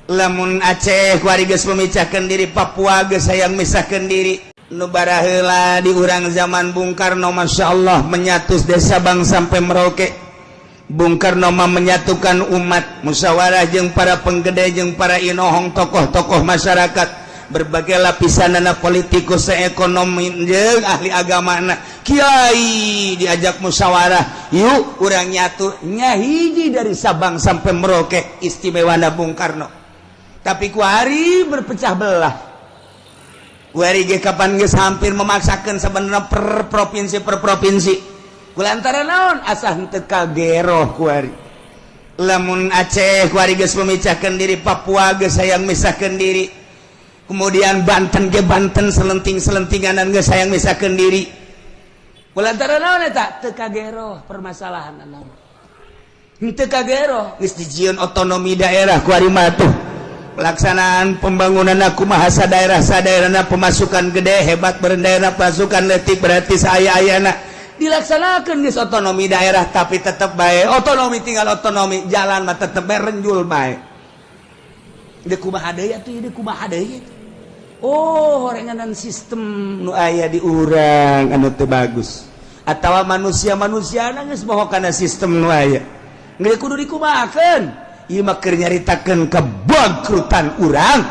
lamun Aceh kuarigeus memecahkan diri, Papua geus hayang misahkeun diri. Nu baraheula di urang zaman Bung Karno Masya Allah menyatus desa Bang sampai Merauke. Bung Karno mah menyatukan umat, musyawarah jeung para penggede jeung para inohong tokoh-tokoh masyarakat, berbagai lapisanana politikus, ekonomi jeung ahli agamana, kiai diajak musyawarah, yuk urang nyatu nya hiji dari Sabang sampai Merauke, istimewana Bung Karno. Tapi ku hari berpecah belah. Ku hari ge kapan geus hampir memaksakeun sebenarnya per provinsi. Kulantaran naon asah henteu kageroh ku hari. Lamun Aceh ku hari geus memecahkeun diri, Papua geus hayang misahkeun diri. Kemudian Banten ge Banten selenting-selentinganan geus hayang misahkeun diri. Kulantaran naon eta? Teu kageroh permasalahan naon. Henteu kageroh geus dijieun otonomi daerah ku hari mah tuh. Pelaksanaan pembangunan kumaha sadaerah-sadaerahna pemasukan gede hebat, berendaerah pasukan letik berarti saya-ayana dilaksanakan geus otonomi daerah, tapi tetap bae otonomi, tinggal otonomi, jalan mah tetep bae renjul bae. Ieu kumaha deui atuh, ieu kumaha deui. Oh, horenganan sistem nu aya di urang anu teu bagus. Atawa manusia-manusiana geus moho kana sistem nu aya. Geus kudu dikumahakeun. Ieu mah keur nyaritakeun kebangkrutan urang.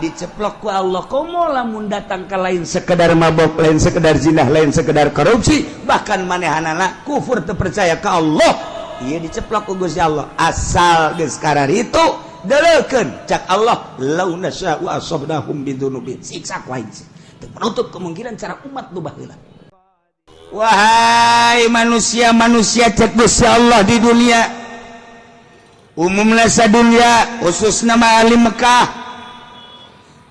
Diceplok ku Allah, komo lamun datang ke lain sekedar mabok, lain sekedar zinah, lain sekedar korupsi, bahkan manehanana kufur teu percaya ka Allah. Ieu diceplok ku Gusti Allah. Asal geus karar itu deulekeun cak Allah, law nasya'u asabnahum bidzunubihim. Siksa ku aing teu menutup kemungkinan cara umat nu baheula. Wahai manusia-manusia cek Gusti Allah di dunia, umumna sadunya, khususna mah ahli Mekah,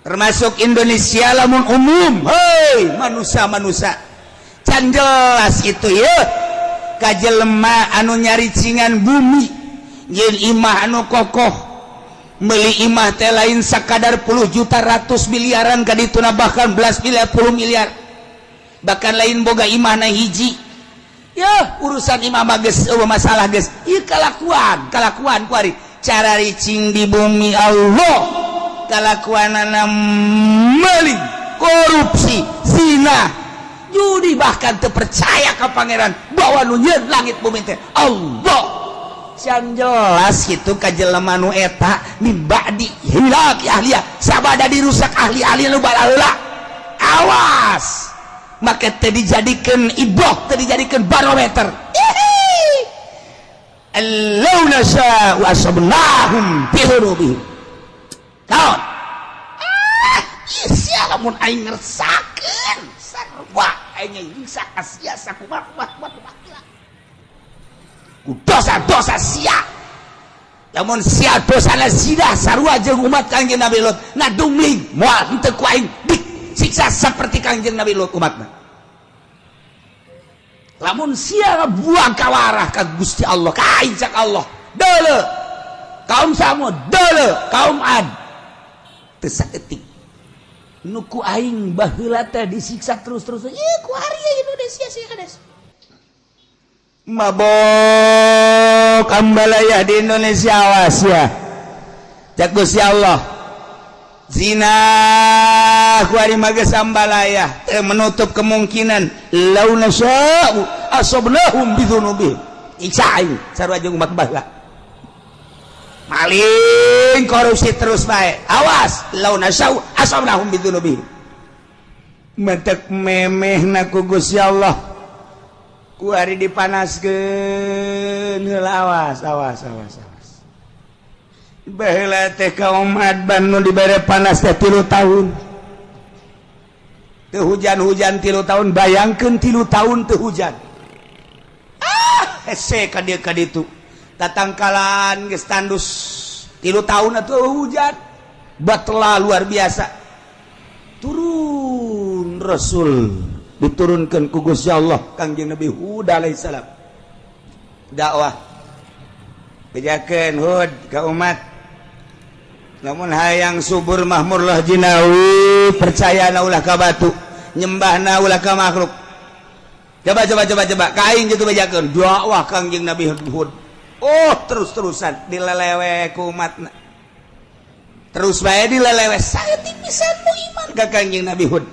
termasuk Indonesia lamun umum, hei manusia-manusia can jelas itu ya kajelema anu nyari cingan bumi jeung imah anu kokoh, meuli imah teh lain sakadar puluh juta, ratus miliaran kadituna, bahkan belas miliar, 10 miliar, bahkan lain boga imahna hiji. Ya urusan imah mah geus masalah geus ieu kalakuan kuari cara ricing di bumi Allah, kalakuanana meuli, korupsi, zina, judi, bahkan teu percaya ka pangeran bahwa nu nyieun langit bumi teh Allah. Can jelas kitu ka jelema nu eta min ba'di hilak ahliya, sabada dirusak ahli-ahli nu balaheula. Awas, maka teu dijadikeun ibrah, teu dijadikeun barometer. Allau nasya'u asabnahum bihurubihim. Kaon sia lamun aing ngersakeun sarua aing nyiksa sia sakumaha ku dosa-dosa sia. Lamun sia dosana zina sarua jeung umat Kangjeng Nabi Lut ngadungling moal henteu ku aing disiksa saperti Kangjeng Nabi Lut umatna. Lamun sia buang kawarah ka Gusti Allah, ka aing cak Allah, deuleu kaum Samud, deuleu kaum Ad, teu saeutik nu ku aing baheula teh disiksa terus-terus. Ieu ku ari Indonesia sia kades mabok ambalaya di Indonesia, awas ya cak Gusti Allah. Zina ku ari mah geus ambalaya, teu menutup kemungkinan law nasya'u asabnahum bidzunubihim. Iksa aing sarua jeung umat baheula. Maling, korupsi terus bae, awas law nasya'u asabnahum bidzunubihim. Mentek memehna ku Gusti Allah ku ari dipanaskeun heula, awas. Baheula teh kaum Adban nu dibere panas teh 3 tahun. Teu hujan-hujan 3 tahun, bayangkeun 3 tahun teu hujan. Hese ka dieu ka ditu. Tatangkalan geus tandus 3 tahun atuh hujan. Batla luar biasa. Turun Rasul diturunkeun ku Gusti Allah Kangjeng Nabi Hud alaihi salam. Dakwah. Bejakeun Hud ka umat, lamun hayang subur mahmur lah jinawi, percaya na ulah ka batu, nyembah na ulah ka makhluk. Coba ka aing kitu bejakeun dakwah Kangjeng Nabi Hud. Oh, terus-terusan dilelewe ku umatna. terus bae dilelewes saya tipisan mu iman ka Kangjeng Nabi Hud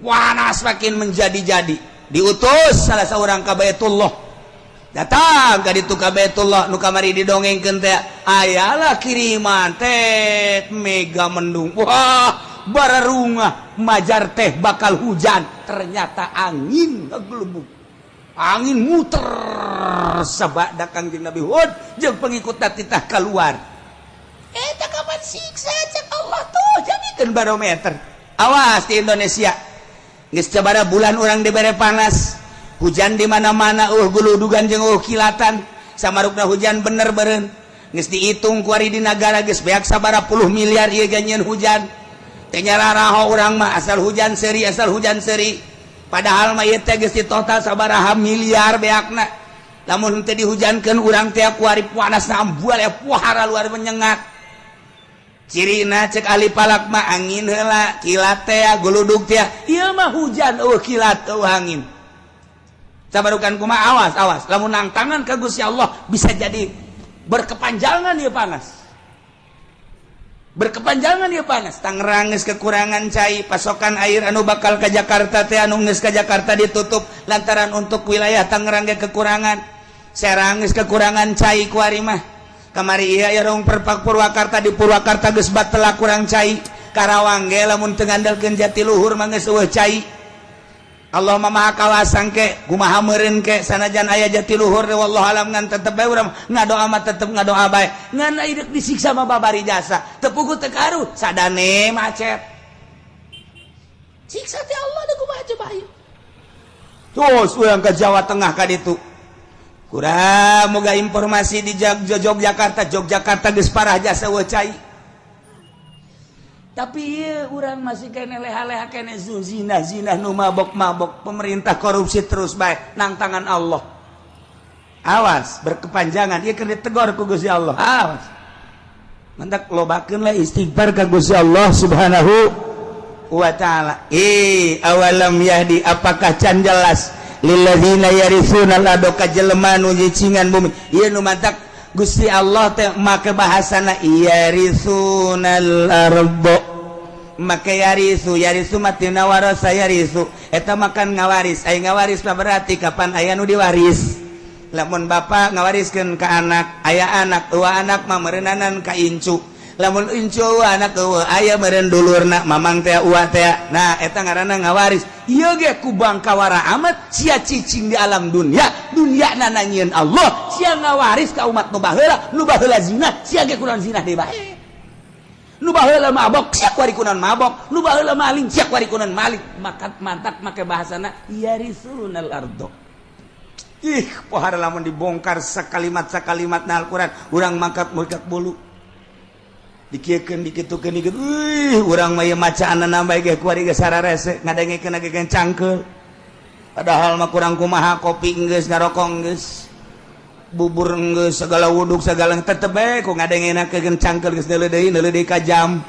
wanas makin menjadi-jadi diutus salah seorang ka Baitullah datang ka ditu ka Baitullah nu kamari didongengkeun teh ayalah kiriman teh mega mendung wah bararunga majar teh bakal hujan ternyata angin ngegelembung angin muter sabak da Kangjeng Nabi Hud jeung pengikutna titah keluar eta kapan siksa cek Allah tuh jadikeun barometer awas di Indonesia geus sabaraha bulan urang dibere panas hujan di mana-mana guludugan jeung kilatan samarukna hujan bener beureun geus dihitung ku ari di nagara geus beak sabaraha puluh miliar ieu ganyeun hujan teh nyararaho urang mah asal hujan seuri padahal mah ieu teh geus total sabaraha miliar beakna lamun teu dihujankeun urang teh ku ari panasna ambual ya pohara luar menyengat cirina cek ahli palak mah angin heula kilat teh guludug teh ieu mah hujan kilat angin sabarukan kumaha awas lamun nang tangan ka Gusti Allah bisa jadi berkepanjangan ieu panas Tangerang geus kekurangan cai pasokan air anu bakal ka Jakarta teh anu geus ka Jakarta ditutup lantaran untuk wilayah Tangerang ge kekurangan Serang geus kekurangan cai ku ari mah kamari ieu rong Purwakarta di Purwakarta geus batela kurang cai Karawang ge lamun teu ngandalkeun Jatiluhur mah geus eueuh cai Allah maha kawasan ke kumaha meureun ke sanajan aya Jatiluhur wallahu alam ngan tetep bae urang ngadoa mah tetep ngadoa bae ngan ieu disiksa mah babari jasa teu puguh teu karu sadane macet siksa teh Allah da kumaha coba ieu terus urang ka Jawa Tengah ka ditu kurang moga informasi di Yogyakarta geus parah jasa eueuh cai tapi ieu urang masih kene leha-leha kene zina nu mabok-mabok pemerintah korupsi terus bae nang tangan Allah awas berkepanjangan ieu keur ditegor ku Gusti Allah awas mentak lobakeun lah istighfar ka Gusti Allah Subhanahu wa taala awalam yahdi apakah can jelas lilladzina yarithuna al-ardo ka jelema nu nyicingan bumi ieu nu mantak Gusti Allah teh make bahasana yarisunal ardo make yarisu matina warasa yarisu eta makan ngawaris aya ngawaris mah berarti kapan aya nu diwaris lamun bapa ngawariskeun ka anak aya anak eueuh anak mah meureunanan ka incu lamun incu anak eueuh aya meureun dulurna mamang teh uwa teh nah eta ngaranna ngawaris ieu ge ku bangkawara amat sia cicing di alam dunia na nanyieun Allah sia ngawaris ka umat nu baheula zina sia ge kunaon zina deui bae nu baheula mabok sia kuari kunaon mabok nu baheula maling sia kuari kunaon maling maka mantak make bahasana yarisunal ardo pohara lamun dibongkar sakalimat na Al-Qur'an urang mangkat bulu dikiekeun dikitukeun urang mah ieu macaanna nambah ge kuari ge sararese ngadengekeun ge cangkeul padahal mah kurang kumaha kopi geus ngarokok geus bubur geus segala wuduk segala tetep bae ku ngadengekeun cangkeul geus neuleuh deui ka jam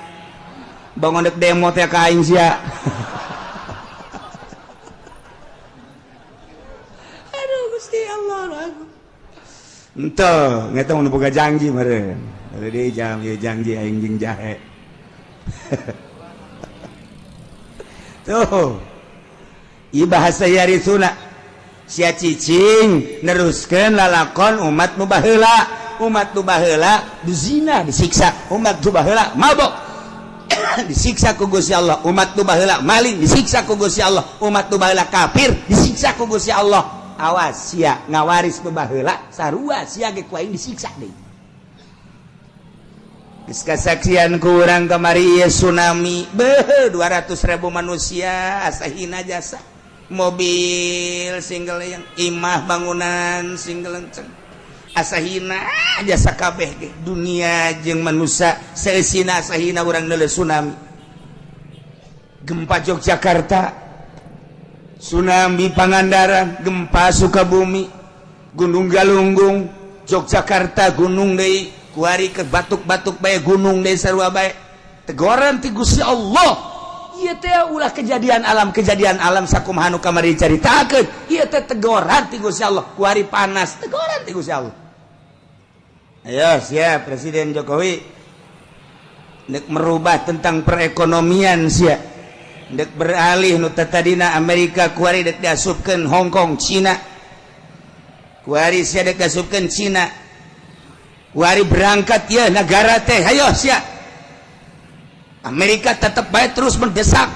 bangun dek demo teh ka aing sia aduh Gusti Allah ento ngeta mun boga janji meureun neuleuh deui jam ieu janji aing jeung jahe tuh ieu bahasa yarisuna sia cicing neruskeun lalakon umat nu baheula zina disiksa umat nu baheula mabok disiksa ku Gusti Allah umat nu baheula maling disiksa ku Gusti Allah umat nu baheula kafir disiksa ku Gusti Allah awas sia ngawaris nu baheula sarua sia ge ku aing disiksa deui geus kasaksian ku urang kamari ieu tsunami 200.000 manusia asahina jasa mobil single yang imah bangunan single lenceng asahina jasa kabeh ge dunia jeung manusia seusina asahina urang neuleuh tsunami gempa Yogyakarta tsunami Pangandaran gempa Sukabumi Gunung Galunggung Yogyakarta gunung deui kuari ke batuk-batuk bae gunung deui sarua bae teguran ti Gusti Allah ieu teh ulah kejadian alam sakumaha nu kamari caritakeun ieu teh teguran ti Gusti Allah kuari panas teguran ti Gusti Allah ayo siap Presiden Jokowi merubah tentang perekonomian sia beralih nu tadina Amerika kuari diasupkeun Hongkong Cina kuari sia diasupkeun Cina kuari berangkat ya negara teh hayo sia Amerika tetap baik terus mendesak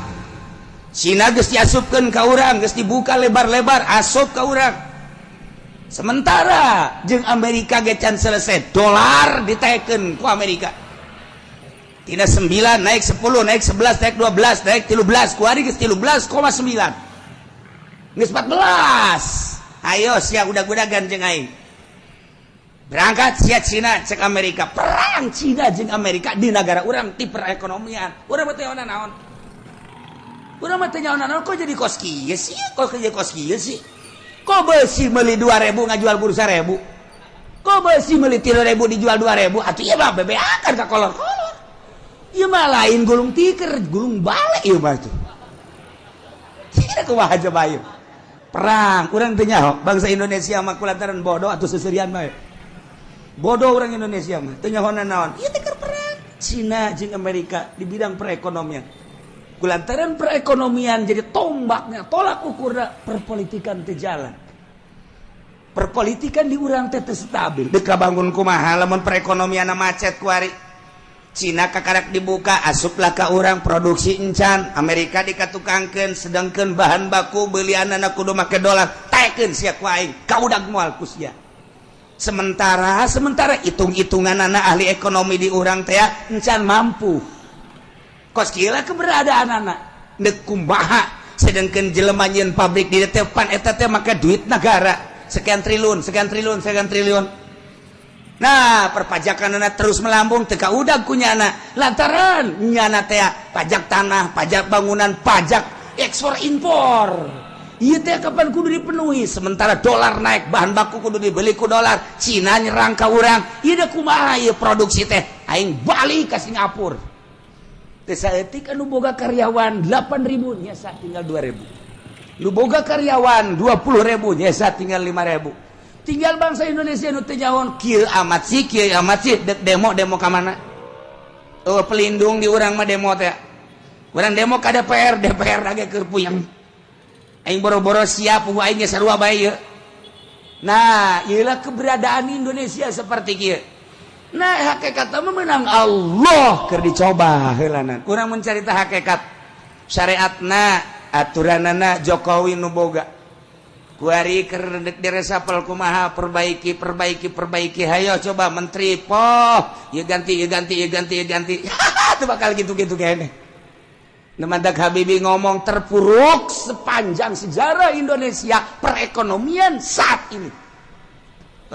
Cina geus diasupkeun ka urang geus dibuka lebar-lebar asup ka urang sementara jeung Amerika ge can selesai dolar ditaekeun ku Amerika tina 9 naik 10 naik 11 naik 12 naik 13 kuari geus 13,9 geus 14 ayo sia udag-udagan jeung aing berangkat sia Cina cek Amerika perang Cina jeung Amerika di negara urang ti perekonomian urang teh naon urang teh naon kok jadi kos kieu sih kok jadi kos kieu sih kok beusi meuli 2000 ngajual bursa 1000 kok beusi meuli 3000 dijual 2000 atuh ieu mah bebeakan ka kolor-kolor ieu mah lain gulung tikar gulung balik ieu mah tuh kira kumaha aja bayu perang urang teh nyaho bangsa Indonesia mah kulantaran bodoh atuh seserian mah bodoh orang Indonesia mah teu nyaho naon ieu teh keur perang Cina jeung Amerika di bidang perekonomian kulantaran perekonomian jadi tombaknya tolak ukurna perpolitikan teh jalan perpolitikan di urang teh teu stabil deuk kabangun kumaha lamun perekonomianna macet kuari Cina kakarak dibuka asuplah ka urang produksi encan Amerika dikatukangkeun sedangkeun bahan baku belianana kudu make dolar taekeun sia ku aing kaudag moal ku sia sementara hitung-hitunganana ahli ekonomi di urang teh encan mampu kos kieu keberadaan anak deuk kumaha sedangkeun jelema nyeun pabrik di depan eta teh make duit negara sekian triliun nah perpajakanana terus melambung teu kaudag ku nyana lantaran nyana teh pajak tanah pajak bangunan pajak ekspor impor ieu teh kapan kudu dipenuhi sementara dolar naik bahan baku kudu dibeli ku dolar Cina nyerang ka urang ieu da kumaha ieu produksi teh aing balik ka Singapura teh saeutik anu boga karyawan 8.000 nyesa tinggal 2.000 nu boga karyawan 20.000 nyesa tinggal 5.000 tinggal bangsa Indonesia nu teu nyaon kieu amat sih demo ka mana oh pelindung di urang mah demo teh urang demo ka DPR lagi keur puyeng aing boro-boro siap ku aing sarua bae ieu nah ieulah keberadaan Indonesia seperti kieu nah hakikatna mah menang Allah keur dicoba heulana urang mencari tah hakikat syariatna aturanana Jokowi nu boga kuari keur diresapel kumaha perbaiki hayo coba menteri poh ieu ganti itu bakal gitu-gitu kene Nemadak Habibie ngomong terpuruk sepanjang sejarah Indonesia perekonomian saat ini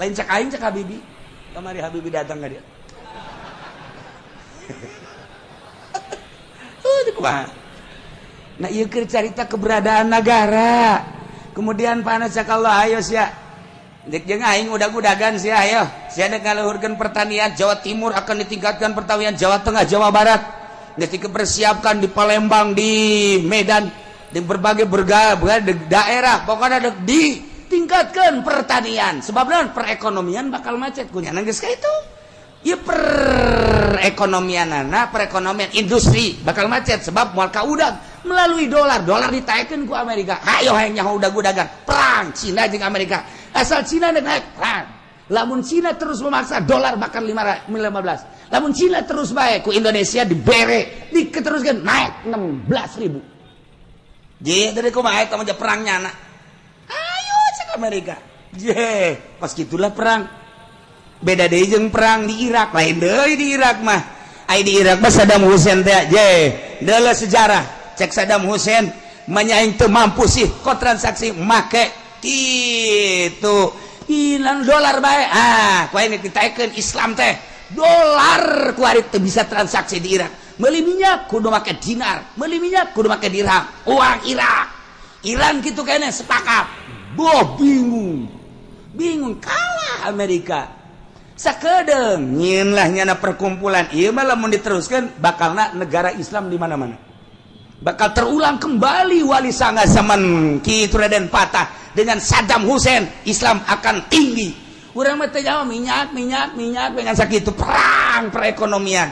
lain cek aing cek Habibie kemari Habibie datang ka dia nah ieu keur carita keberadaan negara kemudian panas sakallah ayo sia dek jeung aing udag-udagan sia ayo sia dek ngaluhurkeun pertanian Jawa Timur akan ditingkatkan pertanian Jawa Tengah Jawa Barat geus dipersiapkan di Palembang di Medan di berbagai daerah pokoknya ditingkatkan pertanian sebab naon perekonomian bakal macet kunya geus ka itu ieu perekonomian industri bakal macet sebab moal kaudag melalui dolar ditaekeun ku Amerika hayo hayang nyaho udag-udagan perang Cina jeung Amerika asal Cina naik perang lamun Cina terus memaksa dolar bakal 15 lamun Cina terus bae ku Indonesia dibere diketeruskeun naik 16.000 je dari kumaha eta mah perang nyana ayo cek Amerika je pas gitulah perang beda deui jeung perang di Irak lain deui di Irak mah ai di Irak mah Saddam Hussein teh je deuleu sejarah cek Saddam Hussein menyaing teu mampu sih kok transaksi make kitu hilang dolar bae ku ini ditaekeun Islam teh dolar ku ari teu bisa transaksi di Irak meuli minyak kudu make dinar meuli minyak kudu make dirham uang Iran kitu kene sepakat boh bingung kalah Amerika sakedeung nyieun lah nyana perkumpulan ieu mah lamun diteruskeun bakalna negara Islam di mana-mana bakal terulang kembali wali sanga zaman kitu Raden Patah dengan Saddam Hussein Islam akan tinggi urang mah teh minyak dengan sakitu perang perekonomian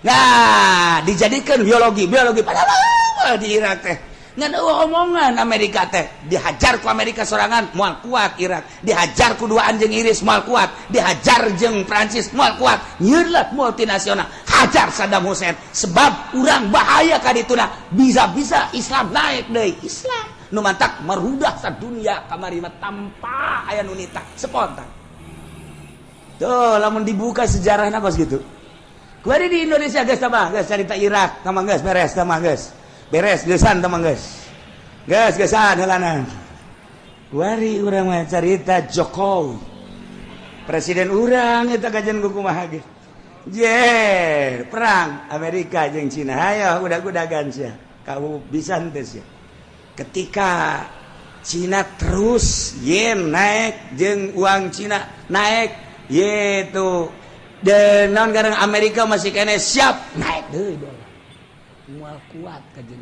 Nah dijadikan biologi padahal di Irak teh ngan omongan Amerika teh dihajar ku Amerika sorangan moal kuat Irak, dihajar ku dua anjing Inggris moal kuat, dihajar jeung Prancis moal kuat, nyeulat multinasional hajar Saddam Hussein sebab urang bahaya ka dituna bisa-bisa Islam naik deui. Islam nu mantak merudah sadunya kamari mah tanpa aya nu nitah spontan. Tuh lamun dibuka sejarahna kos gitu. Kuari di Indonesia geus tambah geus cerita Irak tamang geus beres tamang geus. Beres geusan tamang geus. Geus geusan heulana. Kuari urang mah cerita Jokowi. Presiden urang eta kajen kumaha ge. Jer, perang Amerika jeung Cina. Hayo udah-udagan sia. Kau bisa henteu sia. Ketika Cina terus yen naik jeung uang Cina naik yaitu dan non garang Amerika masih kena siap naik deui dolar moal kuat kajen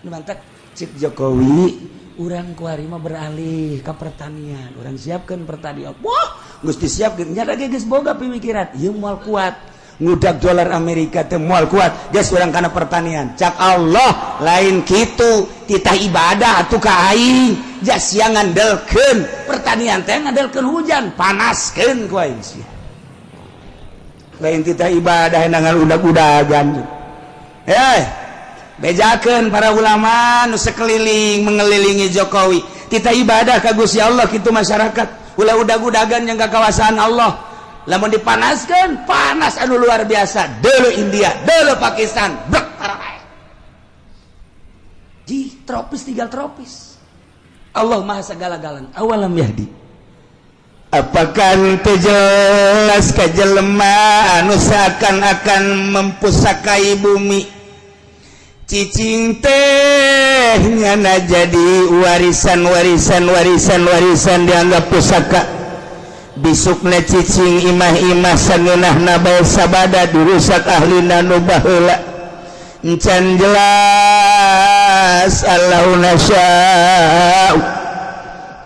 nu mantap cik Jokowi urang kuari mah beralih ka pertanian urang siapkeun pertanian wah geus disiapkeun nya lagi geus boga pemikiran ieu moal kuat ngudag dolar Amerika teh moal kuat geus urang kana pertanian cak Allah lain kitu titah ibadah atuh ka aing jas siang ngandelkeun pertanian teh ngandelkeun hujan panaskeun ku aing sia lain kita ibadah nangan udag-udagan bejakeun para ulama nu sekeliling mengelilingi Jokowi kita ibadah ka Gusti Allah kitu masyarakat ulah udag-udagan yang ka kawasan Allah lamun dipanaskeun panas anu luar biasa deuleu India deuleu Pakistan brek tarakai di tropis tinggal tropis Allah maha segala-galanya awalam yahdi apakah teu jelas ka jelema anu seakan-akan mempusakai bumi cicing teh nyana jadi warisan dianggap pusaka bisukna cicing imah-imah sangeunahna bae sabada dirusak ahlina nu baheula encan jelas Allahuna sya'u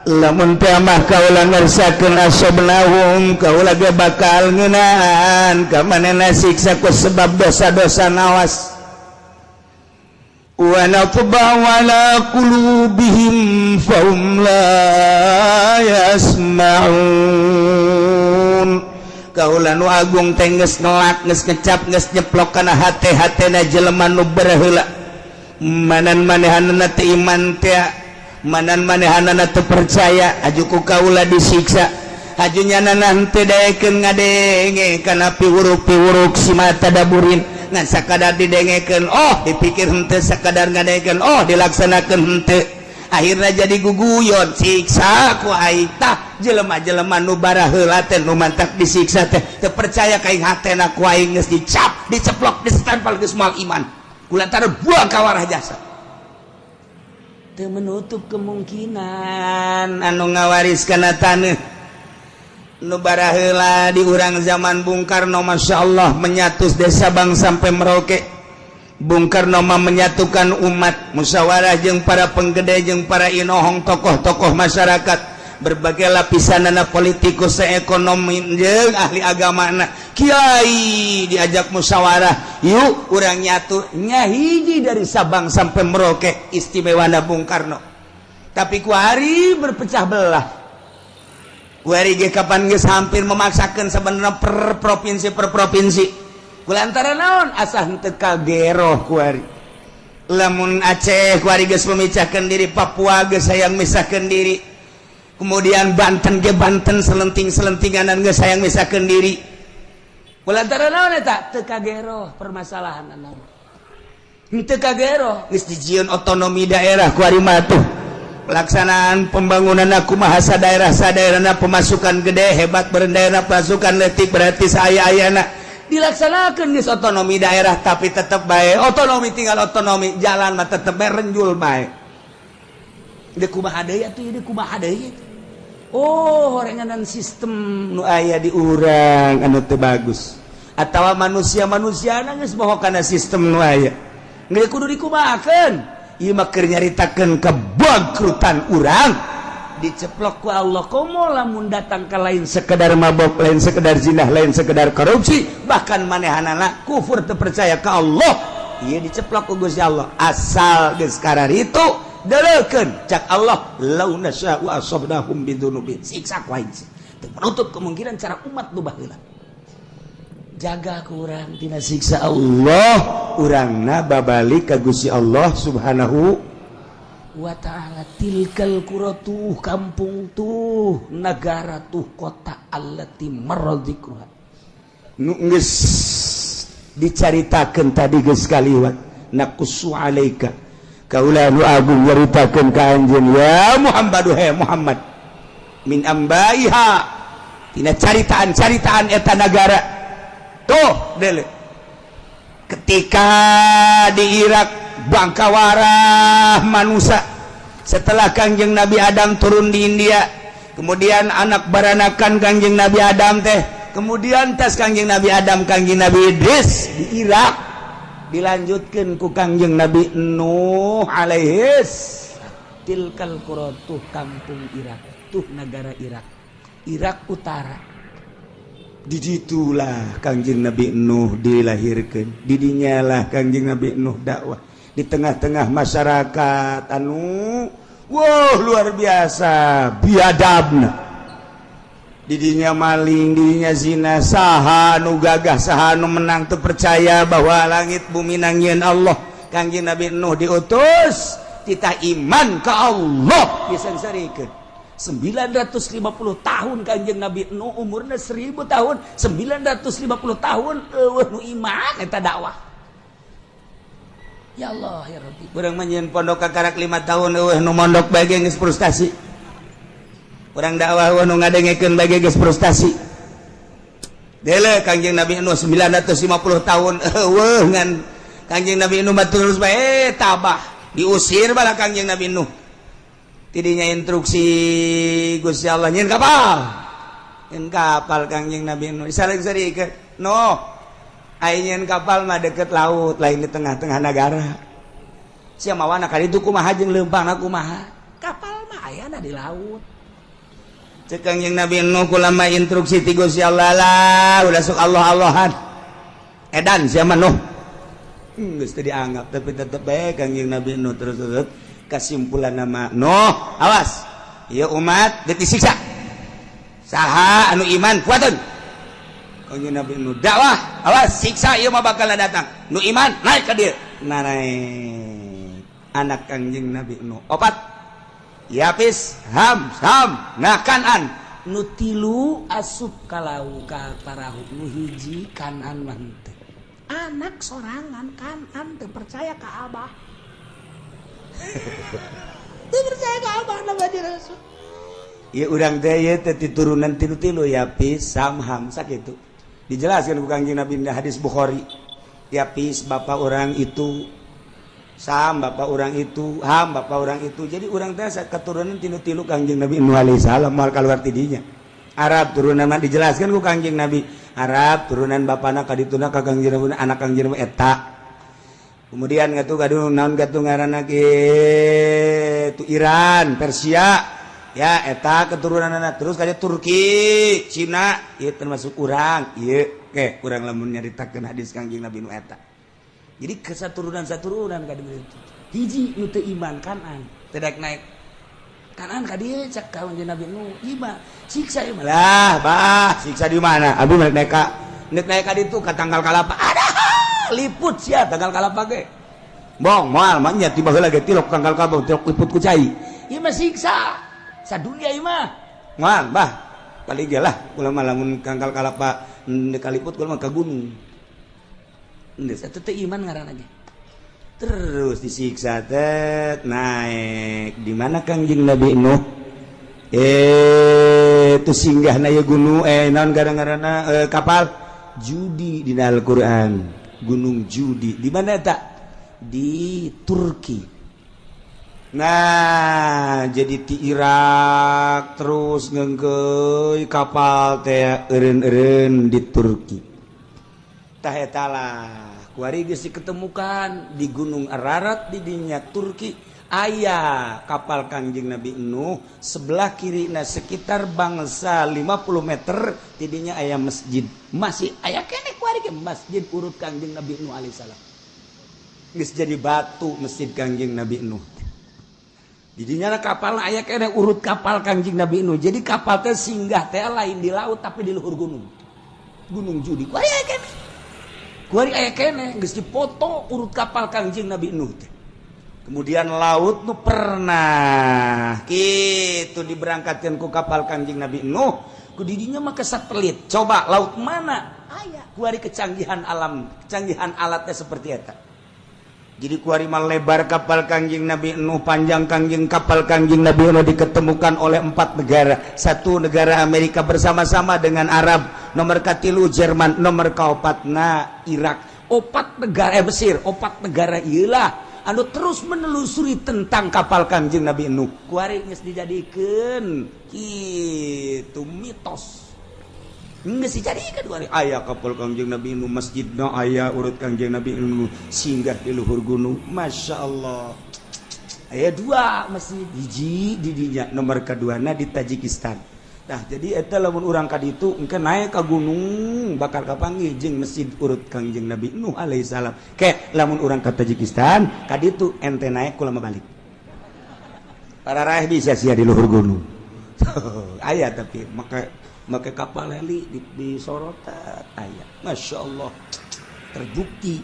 lamun teh mah kaula ngersakeun asobnahum kaula ge bakal ngeunaan ka manehna siksa ku sebab dosa-dosa nawas wa natba'u ala qulubihim fahum la yasma'un kaula nu agung teh geus ngelak geus ngecap geus nyeplok kana hate-hatena jelema nu bereheula manan manehanna teh iman teh manan manehanana teu percaya ajuku kaula disiksa hajunya nanah teu daekeun ngadenge kana piwuruk-piwuruk si mata daburin ngan sakadar didengekeun oh dipikir henteu sakadar ngadengekeun oh dilaksanakeun henteu akhirna jadi guguyon siksa ku aing tah jelema-jelema nu bara heula teh nu mantak disiksa teh teu percaya ka aing hatena ku aing geus dicap diceplok distempel geus moal iman kulantaran buang kawarah jasa teu menutup kemungkinan anu ngawariskeun taneuh nu bara heula di urang zaman Bung Karno masyaallah menyatus desa Bang sampai Merauke Bung Karno mah menyatukan umat musyawarah jeung para penggede jeung para inohong tokoh-tokoh masyarakat berbagai lapisanana politikus ekonomi jeung ahli agamana kiai diajak musyawarah yuk urang nyatu nya hiji dari Sabang sampai Merauke istimewana Bung Karno tapi ku hari berpecah belah ku hari ge kapan geus hampir memaksakeun sebenarnya per provinsi kulantaran naon asah henteu kageroh ku hari lamun Aceh ku hari geus memecahkeun diri Papua geus hayang misahkeun diri kemudian Banten ge Banten selenting-selentinganan geus hayang misahkeun diri kulantaran naon eta teu kageroh permasalahan naon henteu kageroh geus dijieun otonomi daerah ku ari mah tuh pelaksanaan pembangunan kumaha sadaerah-sadaerahna pemasukan gede hebat berendaerah pasukan letik berarti saaya-ayana dilaksanakeun geus otonomi daerah tapi tetep bae otonomi tinggal otonomi jalan mah tetep bae renjul bae deuk kumaha deui atuh deuk kumaha deui oh horenganan sistem nu aya di urang anu teu bagus atawa manusia-manusiana geus moho kana sistem nu aya geus kudu dikumahakeun ieu mah keur nyaritakeun kebangkrutan urang diceplok ku Allah komo lamun datang ke lain sekedar mabok, lain sekedar zinah, lain sekedar korupsi, bahkan manehanana kufur terpercaya ke Allah, iya diceplok ku Gusti Allah. Asal geus karar itu deulekeun cak Allah law nasya'u asabnahum bidzunubihim, siksa ku aing teu menutup kemungkinan cara umat nu baheula. Jaga kurang tina siksa Allah, urangna babalik ka Gusti Allah Subhanahu wa ta'ala. Tilkal quratuh, kampung tuh, negara tuh, kota allati maradzikruha nu geus dicaritakeun tadi geus kaliwat. Naqussu alaika kaula nu agung nyaritakeun ka anjeun ya Muhammad, he Muhammad, min ambaiha tina caritaan-caritaan eta negara tuh dele. Ketika di Irak bangkawarah manusia setelah Kangjeng Nabi Adam turun di India, kemudian anak baranakan Kangjeng Nabi Adam teh, kemudian tas Kangjeng Nabi Adam Kangjeng Nabi Idris di Irak dilanjutkan ku Kangjeng Nabi Nuh alaihis. Tilkal quratuh, kampung Irak tuh, negara Irak Utara. Di situlah Kangjeng Nabi Nuh dilahirkan, didinyalah Kangjeng Nabi Nuh dakwah di tengah-tengah masyarakat anu luar biasa biadabna. Didinya maling, didinya zina, saha nu gagah, saha nu menang teu percaya bahwa langit bumi nangieun Allah. Kangjeng Nabi Nuh diutus kita iman ke Allah disengsarikeun. 950 tahun Kangjeng Nabi Nuh, umurna 1000 tahun, 950 tahun eueuh nu iman eta dakwah. Ya Allah ya Rabbi, urang mah nyeun pondok kakarak 5 tahun eueuh nu mondok bage geus frustasi. Urang dakwah eueuh nu ngadengekeun bage geus frustasi. Deule Kangjeng Nabi Nuh 950 tahun eueuh ngan Kangjeng Nabi Nuh mah terus bae tabah, diusir bala Kangjeng Nabi Nuh. Tidinya instruksi Gusti Allah nyeun kapal Kangjeng Nabi Nuh disaling-salikeun. No, aya nyeun kapal mah deket laut, lain di tengah-tengah negara. Sia mawana ka ditu kumaha jeung leumpangna kumaha? Kapal mah ayana di laut. Cek Kangjeng Nabi Nuh kula mah instruksi ti Gusti Allah lah, udah sok Allah-Allahan. Edan sia mah Nuh. Geus teu dianggap tapi tetep bae Kangjeng Nabi Nuh terus kesimpulan nama Nuh, awas ieu umat geus disiksa. Saha anu iman kuateun Kangjeng Nabi Nuh dakwah, awas siksa ieu mah bakal datang. Nu iman naik ka dieu, naik anak Kangjeng Nabi Nuh 4 Yapis, Ham, nah Kanan. Nu 3 asup ka laut ka parahu, nu 1 Kanan mah teu. Anak sorangan Kanan teu percaya ka Abah. Teu percaya ka Abah nabi Rasul. Ieu urang teh ieu teh turunan 3 Yapis, Ham sakitu. Dijelaskan ku Kangjeng Nabi di hadis Bukhari. Yapis bapak orang itu, Sam bapak orang itu, Ham bapak orang itu. Jadi urang teh keturunan 3 Kangjeng Nabi Nuh alaihi salam moal kaluar ti dinya. Arab turunan mah dijelaskan ku Kangjeng Nabi. Arab turunan bapana kadituna ka Kangjeng Nabi, anak Kangjeng Nabi eta. Kemudian ngatu gaduh naon gatu ngaranna kitu Iran, Persia. Ya eta keturunanna. Terus kaya Turki, Cina, ieu termasuk urang. Ieu ke urang lamun nyaritakeun hadis Kangjeng Nabi nu eta. Jadi kesaturunan-saturunan ka dieu. Hiji nu teu iman Kanan, teu daek naik. Kanan ka dieu cak Kangjeng Nabi Nuh, iman siksa ieu mah. Lah, bah, siksa di mana? Abi naik ka ditu ka tanggal kalapa. Ada liput sia tanggal kalapa ge. Bong moal mah nya tiba heula ge tilok tanggal kalapa tilok liput ku cai. Ieu mah siksa sadunia ieu mah. Moal bah paling ge lah kula mah lamun tanggal kalapa dekaliput kula mah ka gunung. Geus eta teh iman ngaranna ge. Terus disiksa teh naik di mana Kangjeng Nabi Nuh? Tu singgahna ieu gunung naon gara-garana kapal Judi di Al-Qur'an. Gunung Judi di mana tak? Di Turki. Nah jadi di Irak terus ngengkeuy kapal teh eureun-eureun di Turki. Tah eta lah kuari geus diketemukan di Gunung Ararat di dinya Turki ayah kapal Kangjeng Nabi Nuh sebelah kirina sekitar bangsa 50 meter tidinya ayah masjid masih ayah kene kuari masjid urut Kangjeng Nabi Nuh alaihissalam geus jadi batu masjid Kangjeng Nabi Nuh didinya kapal ayah kene urut kapal Kangjeng Nabi Nuh jadi kapal teh singgah teh lain di laut tapi di luhur gunung Judi kuari ayah kene geus dipoto urut kapal Kangjeng Nabi Nuh teh. Kemudian laut nu pernah gitu diberangkatkan ku kapal Kangjeng Nabi Nuh ku didinya mah ke satelit coba laut mana aya kuari kecanggihan alam kecanggihan alatnya seperti eta jadi kuari mah lebar kapal Kangjeng Nabi Nuh panjang kapal Kangjeng Nabi Nuh diketemukan oleh 4 negara satu negara Amerika bersama-sama dengan Arab nomor katilu Jerman nomor kaopatna Irak 4 negara Mesir 4 negara iyalah anu terus menelusuri tentang kapal Kangjeng Nabi Nuh kuari geus dijadikeun kitu mitos geus dijadikeun kuari aya kapal Kangjeng Nabi Nuh masjidna aya urut Kangjeng Nabi Nuh singgah di luhur gunung masyaallah aya 2 masjid hiji di dinya nomor kaduana di Tajikistan. Nah jadi eta lamun urang ka ditu engke naik ka gunung bakal kapanggih jeung masjid urut Kangjeng Nabi Nuh alaihissalam ke lamun urang ka Tajikistan ka ditu ente naik kulama balik para raih bisa sia di luhur gunung aya tapi make kapal heli di Sorota aya masyaallah terbukti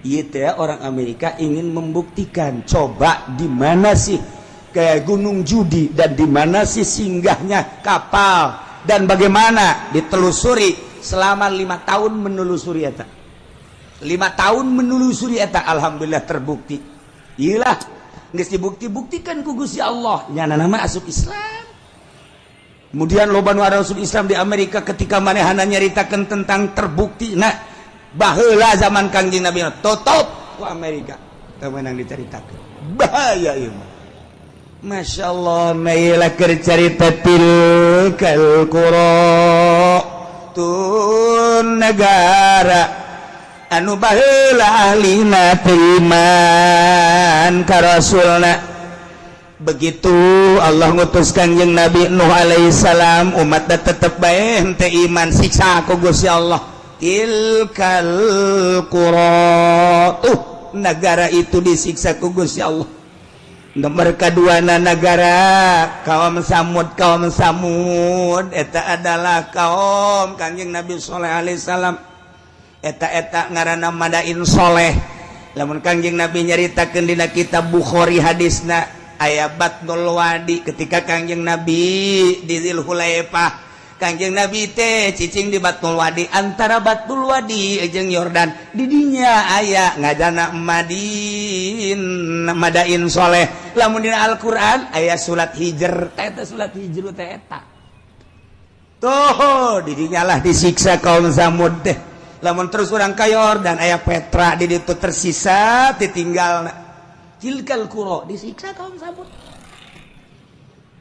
ieu teh orang Amerika ingin membuktikan coba di mana sih kayak Gunung Judi dan di mana sih singgahnya kapal dan bagaimana ditelusuri selama 5 tahun menelusuri eta 5 tahun menelusuri eta alhamdulillah terbukti iyalah geus dibukti-buktikan ku Gusti Allah nyana nama asup Islam kemudian loba nu asup Islam di Amerika ketika manehana nyaritakeun tentang terbukti nah baheula zaman Kangjeng Nabi tutup ku Amerika teu meunang dicaritakeun bahaya ieu mah Masya Allah mailah cerita tilkal qura tun negara anu baheula ahlina teriman ka rasulna begitu Allah ngutus Kangjeng Nabi Nuh alaihissalam umatna tetep bae henteu iman siksa ku Gusti Allah tilkal qura negara itu disiksa ku Gusti Allah nomor keduana negara kaum Samud eta adalah kaum Kangjeng Nabi Saleh alaihissalam eta ngaranna Madain Soleh lamun Kangjeng Nabi nyaritakeun dina kitab Bukhari hadisna aya Batnul Wadi ketika Kangjeng Nabi di Zulhulaifah Kangjeng Nabi teh cicing di Batnul Wadi antara Batnul Wadi jeung Yordan didinya aya ngajana Madain Soleh lamun dina Al-Qur'an aya surat Hijr eta surat Hijr teh eta tuh didinya lah disiksa kaum Samud teh lamun terus urang ka Yordan aya Petra di ditu tersisa ditinggalna tilkal qura disiksa kaum Samud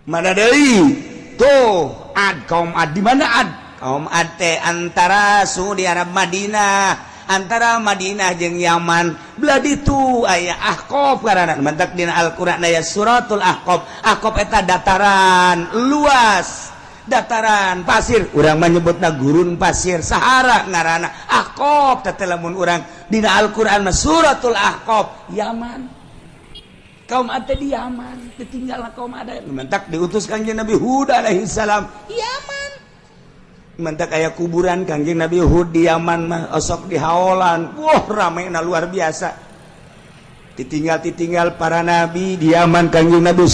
mana deui tuh Ad kaum Ad di mana Ad kaum Ad teh antara suhu di Arab Madinah antara Madinah jeung Yaman belah ditu aya Ahqaf karana mentak dina Al-Qur'an aya suratul Ahqaf eta dataran luas dataran pasir urang menyebutna gurun pasir Sahara ngaranna Ahqaf teh lamun urang dina Al-Qur'an mah suratul Ahqaf Yaman kaum Ad di Yaman ditinggalna kaum Ad mentak diutus Kangjeng Nabi Hud alaihissalam Yaman mentak aya kuburan Kangjeng Nabi Hud di Yaman mah osok di haolan wah ramena luar biasa ditinggal para nabi di Yaman Kangjeng Nabi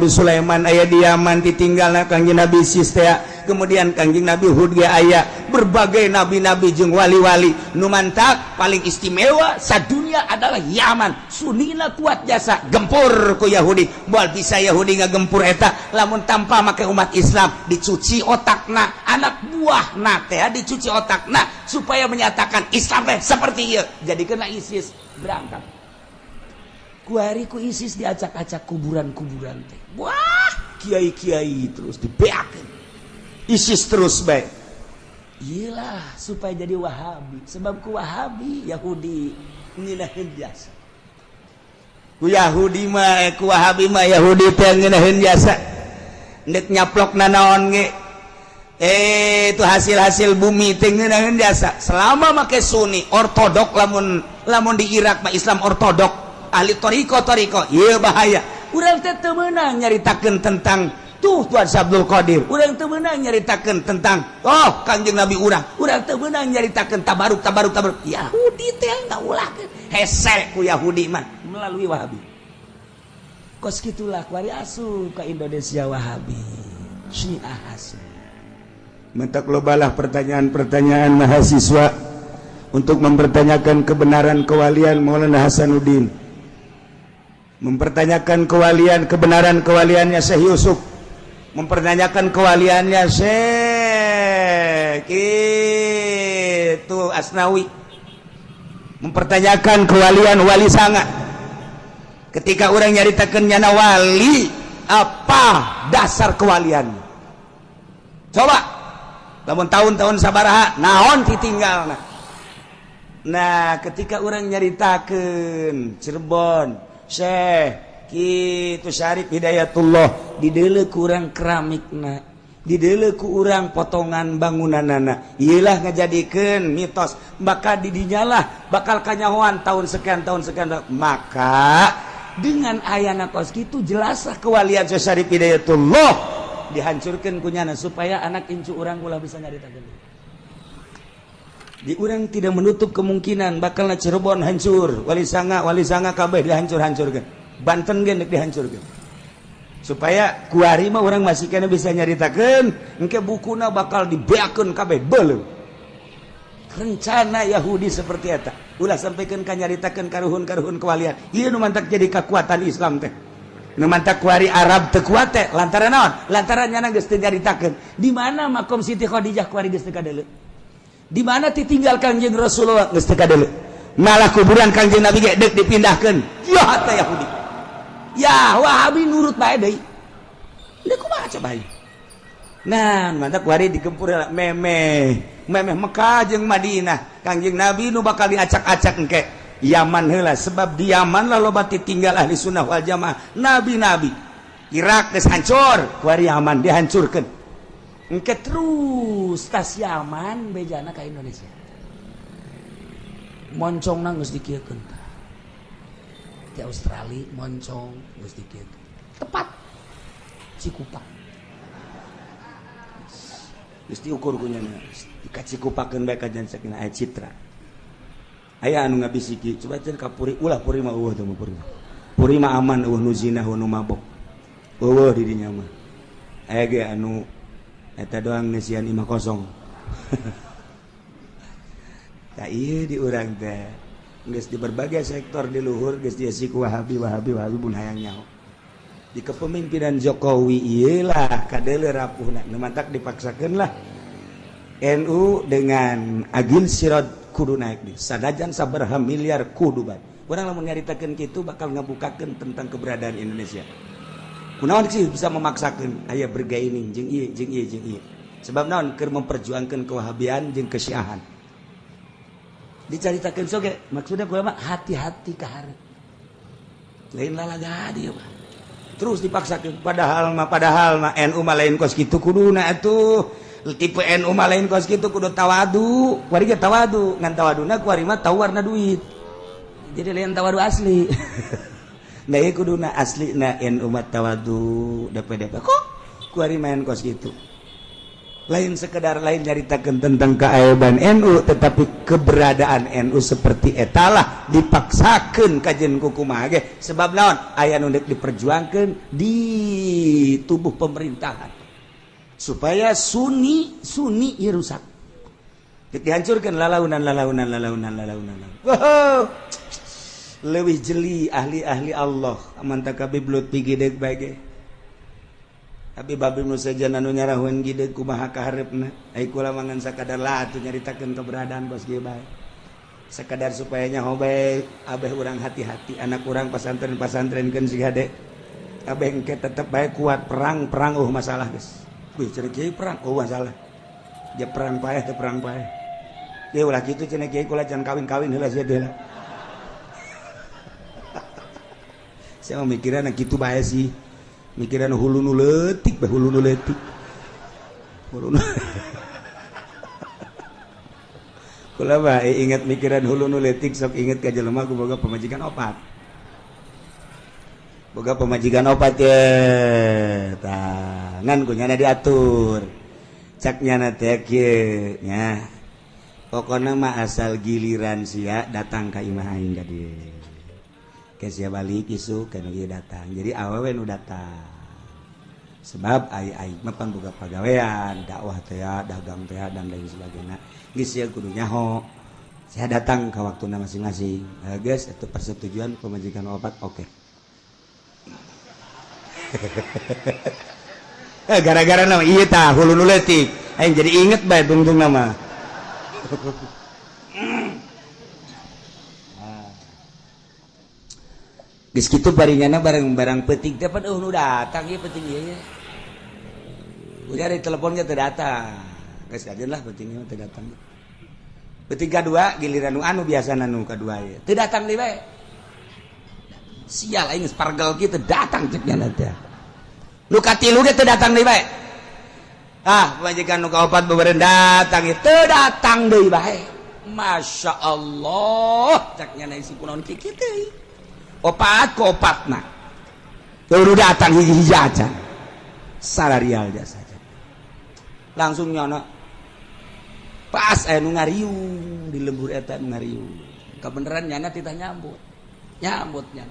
Sulaiman aya di Yaman ditinggalna Kangjeng Nabi Sistea kemudian Kangjeng Nabi Hud ge aya berbagai nabi-nabi jeung wali-wali nu mantak paling istimewa sadunia adalah Yaman sunina kuat jasa gempur ku Yahudi moal bisa Yahudi ngagempur eta lamun tanpa make umat Islam dicuci otakna anak buahna teh dicuci otakna supaya menyatakan Islam teh seperti ieu jadikeun ISIS berangkat kuari ku ISIS diacak-acak kuburan-kuburan teh wah kiai-kiai terus dibeakeun ISIS terus baik iyalah supaya jadi Wahabi sebab ku Wahabi Yahudi ngilahin jasa Yahudi mah ku Wahabi mah Yahudi teh ngeunaheun jasa nek nyaplok nanaon ge itu hasil bumi teh ngeunaheun jasa selama make Sunni ortodok lamun di Irak mah Islam ortodok ahli toriko ieu bahaya urang teh teu meunang nyaritakeun tentang tuh Tuan Abdul Qadir urang teu meunang nyaritakeun tentang Kanjeng Nabi urang teu meunang nyaritakeun tabaruk Yahudi teh ngaulahkeun hese ku Yahudi mah melalui Wahabi. Kos gitulah kuari asup ke Indonesia Wahabi. Syiah asup. Mentak lobalah pertanyaan-pertanyaan mahasiswa untuk mempertanyakan kebenaran kewalian Maulana Hasanuddin. Mempertanyakan kebenaran kewaliannya Syekh Yusuf. Mempertanyakan kewaliannya Syekh itu Asnawi. Mempertanyakan kewalian Wali Sanga. Ketika orang nyaritakeun nyana wali, apa dasar kewalian? Coba, lamun tahun-tahun sabaraha, naon ditinggalna. Nah, ketika orang nyaritakeun Cirebon, Syekh kitu Syarif Hidayatullah, dideuleu ku urang keramikna. Dideuleu ku urang potongan bangunanana iyalah ngajadikeun mitos bakal didinyalah bakal kanyahoan tahun sekian maka dengan ayana kos kitu jelaslah kewalian Syarif Hidayatullah dihancurkeun kunyana supaya anak incu urang ulah bisa nyaritakeun di urang tidak menutup kemungkinan bakalna Cirebon hancur wali sanga kabeh dihancurkeun Banten ge dihancurkeun supaya kuari mah orang masih kena bisa nyaritakeun engke bukuna bakal dibeakeun kabeh beuleum rencana Yahudi seperti eta ulah sampaikeun ka nyaritakeun karuhun kewalian ieu nu mantak jadi kekuatan Islam teh nu mantak kuari Arab teu kuat teh lantaran naon lantaran nyana geus teu nyaritakeun di mana makom Siti Khadijah kuari geus teu kadeuleu di mana ditinggal Kangjeng Rasulullah geus teu kadeuleu malah kuburan Kangjeng Nabi ge deuk dipindahkeun jahat teh Yahudi ya Wahabi nurut bae deui. Ini kumaha coba ieu. Nah, mantap kuari digempur memeh Mekah jeung Madinah. Kangjeng Nabi nu bakal diacak-acak engke Yaman heula sebab di Yaman lah loba tinggal ahli sunnah wal jamaah nabi-nabi. Irak geus hancur, kuari Yaman dihancurkeun. Engke terus tas Yaman bejana ka Indonesia. Moncongna geus dikieukeun. Di Australia moncong geus dikeun tepat Cikupa geus diukur kunyana dikacikupakeun bae ka jansakeun aya citra aya anu ngabisiki coba cenah ka puri ulah puri mah eueuh teh puri mah aman eueuh nu zina eueuh nu mabok eueuh di dinya mah aya ge anu eta doang ngeusian 50 tah ieu di urang teh geus di berbagai sektor di luhur geus dia siku Wahabi pun hayang nyaho di kepemimpinan Jokowi iyalah kadeuleu rapuhna nu mantak dipaksakeun lah NU dengan agil sirot kudu naik di sadajan sabaraha miliar kudu bae urang lamun nyaritakeun kitu bakal ngabukakeun tentang keberadaan Indonesia kunaon sih bisa memaksakeun aya bergaining jeung ieu sebab naon keur memperjuangkeun kewahabian jeung kesyiahan dicaritakeun soge maksudnya kumaha hati-hati ka hareup lain lalaga dieu mah terus dipaksakeun padahal mah NU mah lain kos kitu kuduna atuh tipe NU mah lain kos kitu kudu tawadu kuari ge tawadu ngan tawaduna kuari mah tawarna duit jadi lain tawadu asli nah ieu kuduna aslina NU mah tawadu DP kok kuari main kos kitu lain sekedar lain nyaritakeun tentang keaiban NU tetapi keberadaan NU seperti etalah dipaksakeun kajen kumaha ge sebab naon aya nu deuk diperjuangkeun di tubuh pemerintahan supaya sunni ieu rusak dihancurkeun lalaunan wow leuwih jeli ahli-ahli Allah amanta kabeh blut pigideg bae ge tapi babi nu sajana nu nyarahun gide kumaha ka hareupna ai kula mangan sakadar lah atuh nyaritakeun keberadaan bos ge bae sakadar supaya nyaho bae abeh urang hati-hati anak urang pasantren-pasantrenkeun si gade abeh engke tetep bae kuat perang masalah geus wih cenah kieu perang masalah dia perang paeh teu perang paeh ye ulah kitu cenah kieu kula can kawin-kawin heula sia deula saya mikiran gitu bae sih mikiran hulu nu leutik bae hulu nu leutik kula bae ingat mikiran hulu nu leutik sok inget ka jelema ku boga pamajikan opat ya tangan kunyana diatur caknya teh kieu nya pokona mah asal giliran sia datang ka imah aing ka dieu ke sia balik isuk kana ieu datang jadi awewe nu datang sebab ai mah pan boga pagawean dakwah teh dagang teh dan lain sebagainya geus sia kudu nyaho saya datang ka waktuna masing-masing geus itu persetujuan pemajikan opat oke. Gara-gara nama iya tah hulu nu leutik aing jadi inget bae tungtung nama geus kitu paringana barang-barang penting teh pada nu datang ieu penting ieu udah di telepon teh datang geus kajeun lah penting ieu teh datang penting kadua giliran nu anu biasana nu kadua ieu teu datang deui bae sial aing geus pargel kitu datang cek nya teh nu katilu ge teu datang deui bae pamajikan nu kaopat bebereun datang teu datang deui bae masya Allah cek nya isi kunaon kieu teh opat ku opatna teu datang hiji-hiji aja salarial dia saja langsung nyana pas nu ngariung di lembur eta nu ngariung kabeneran nyana titah nyambutnya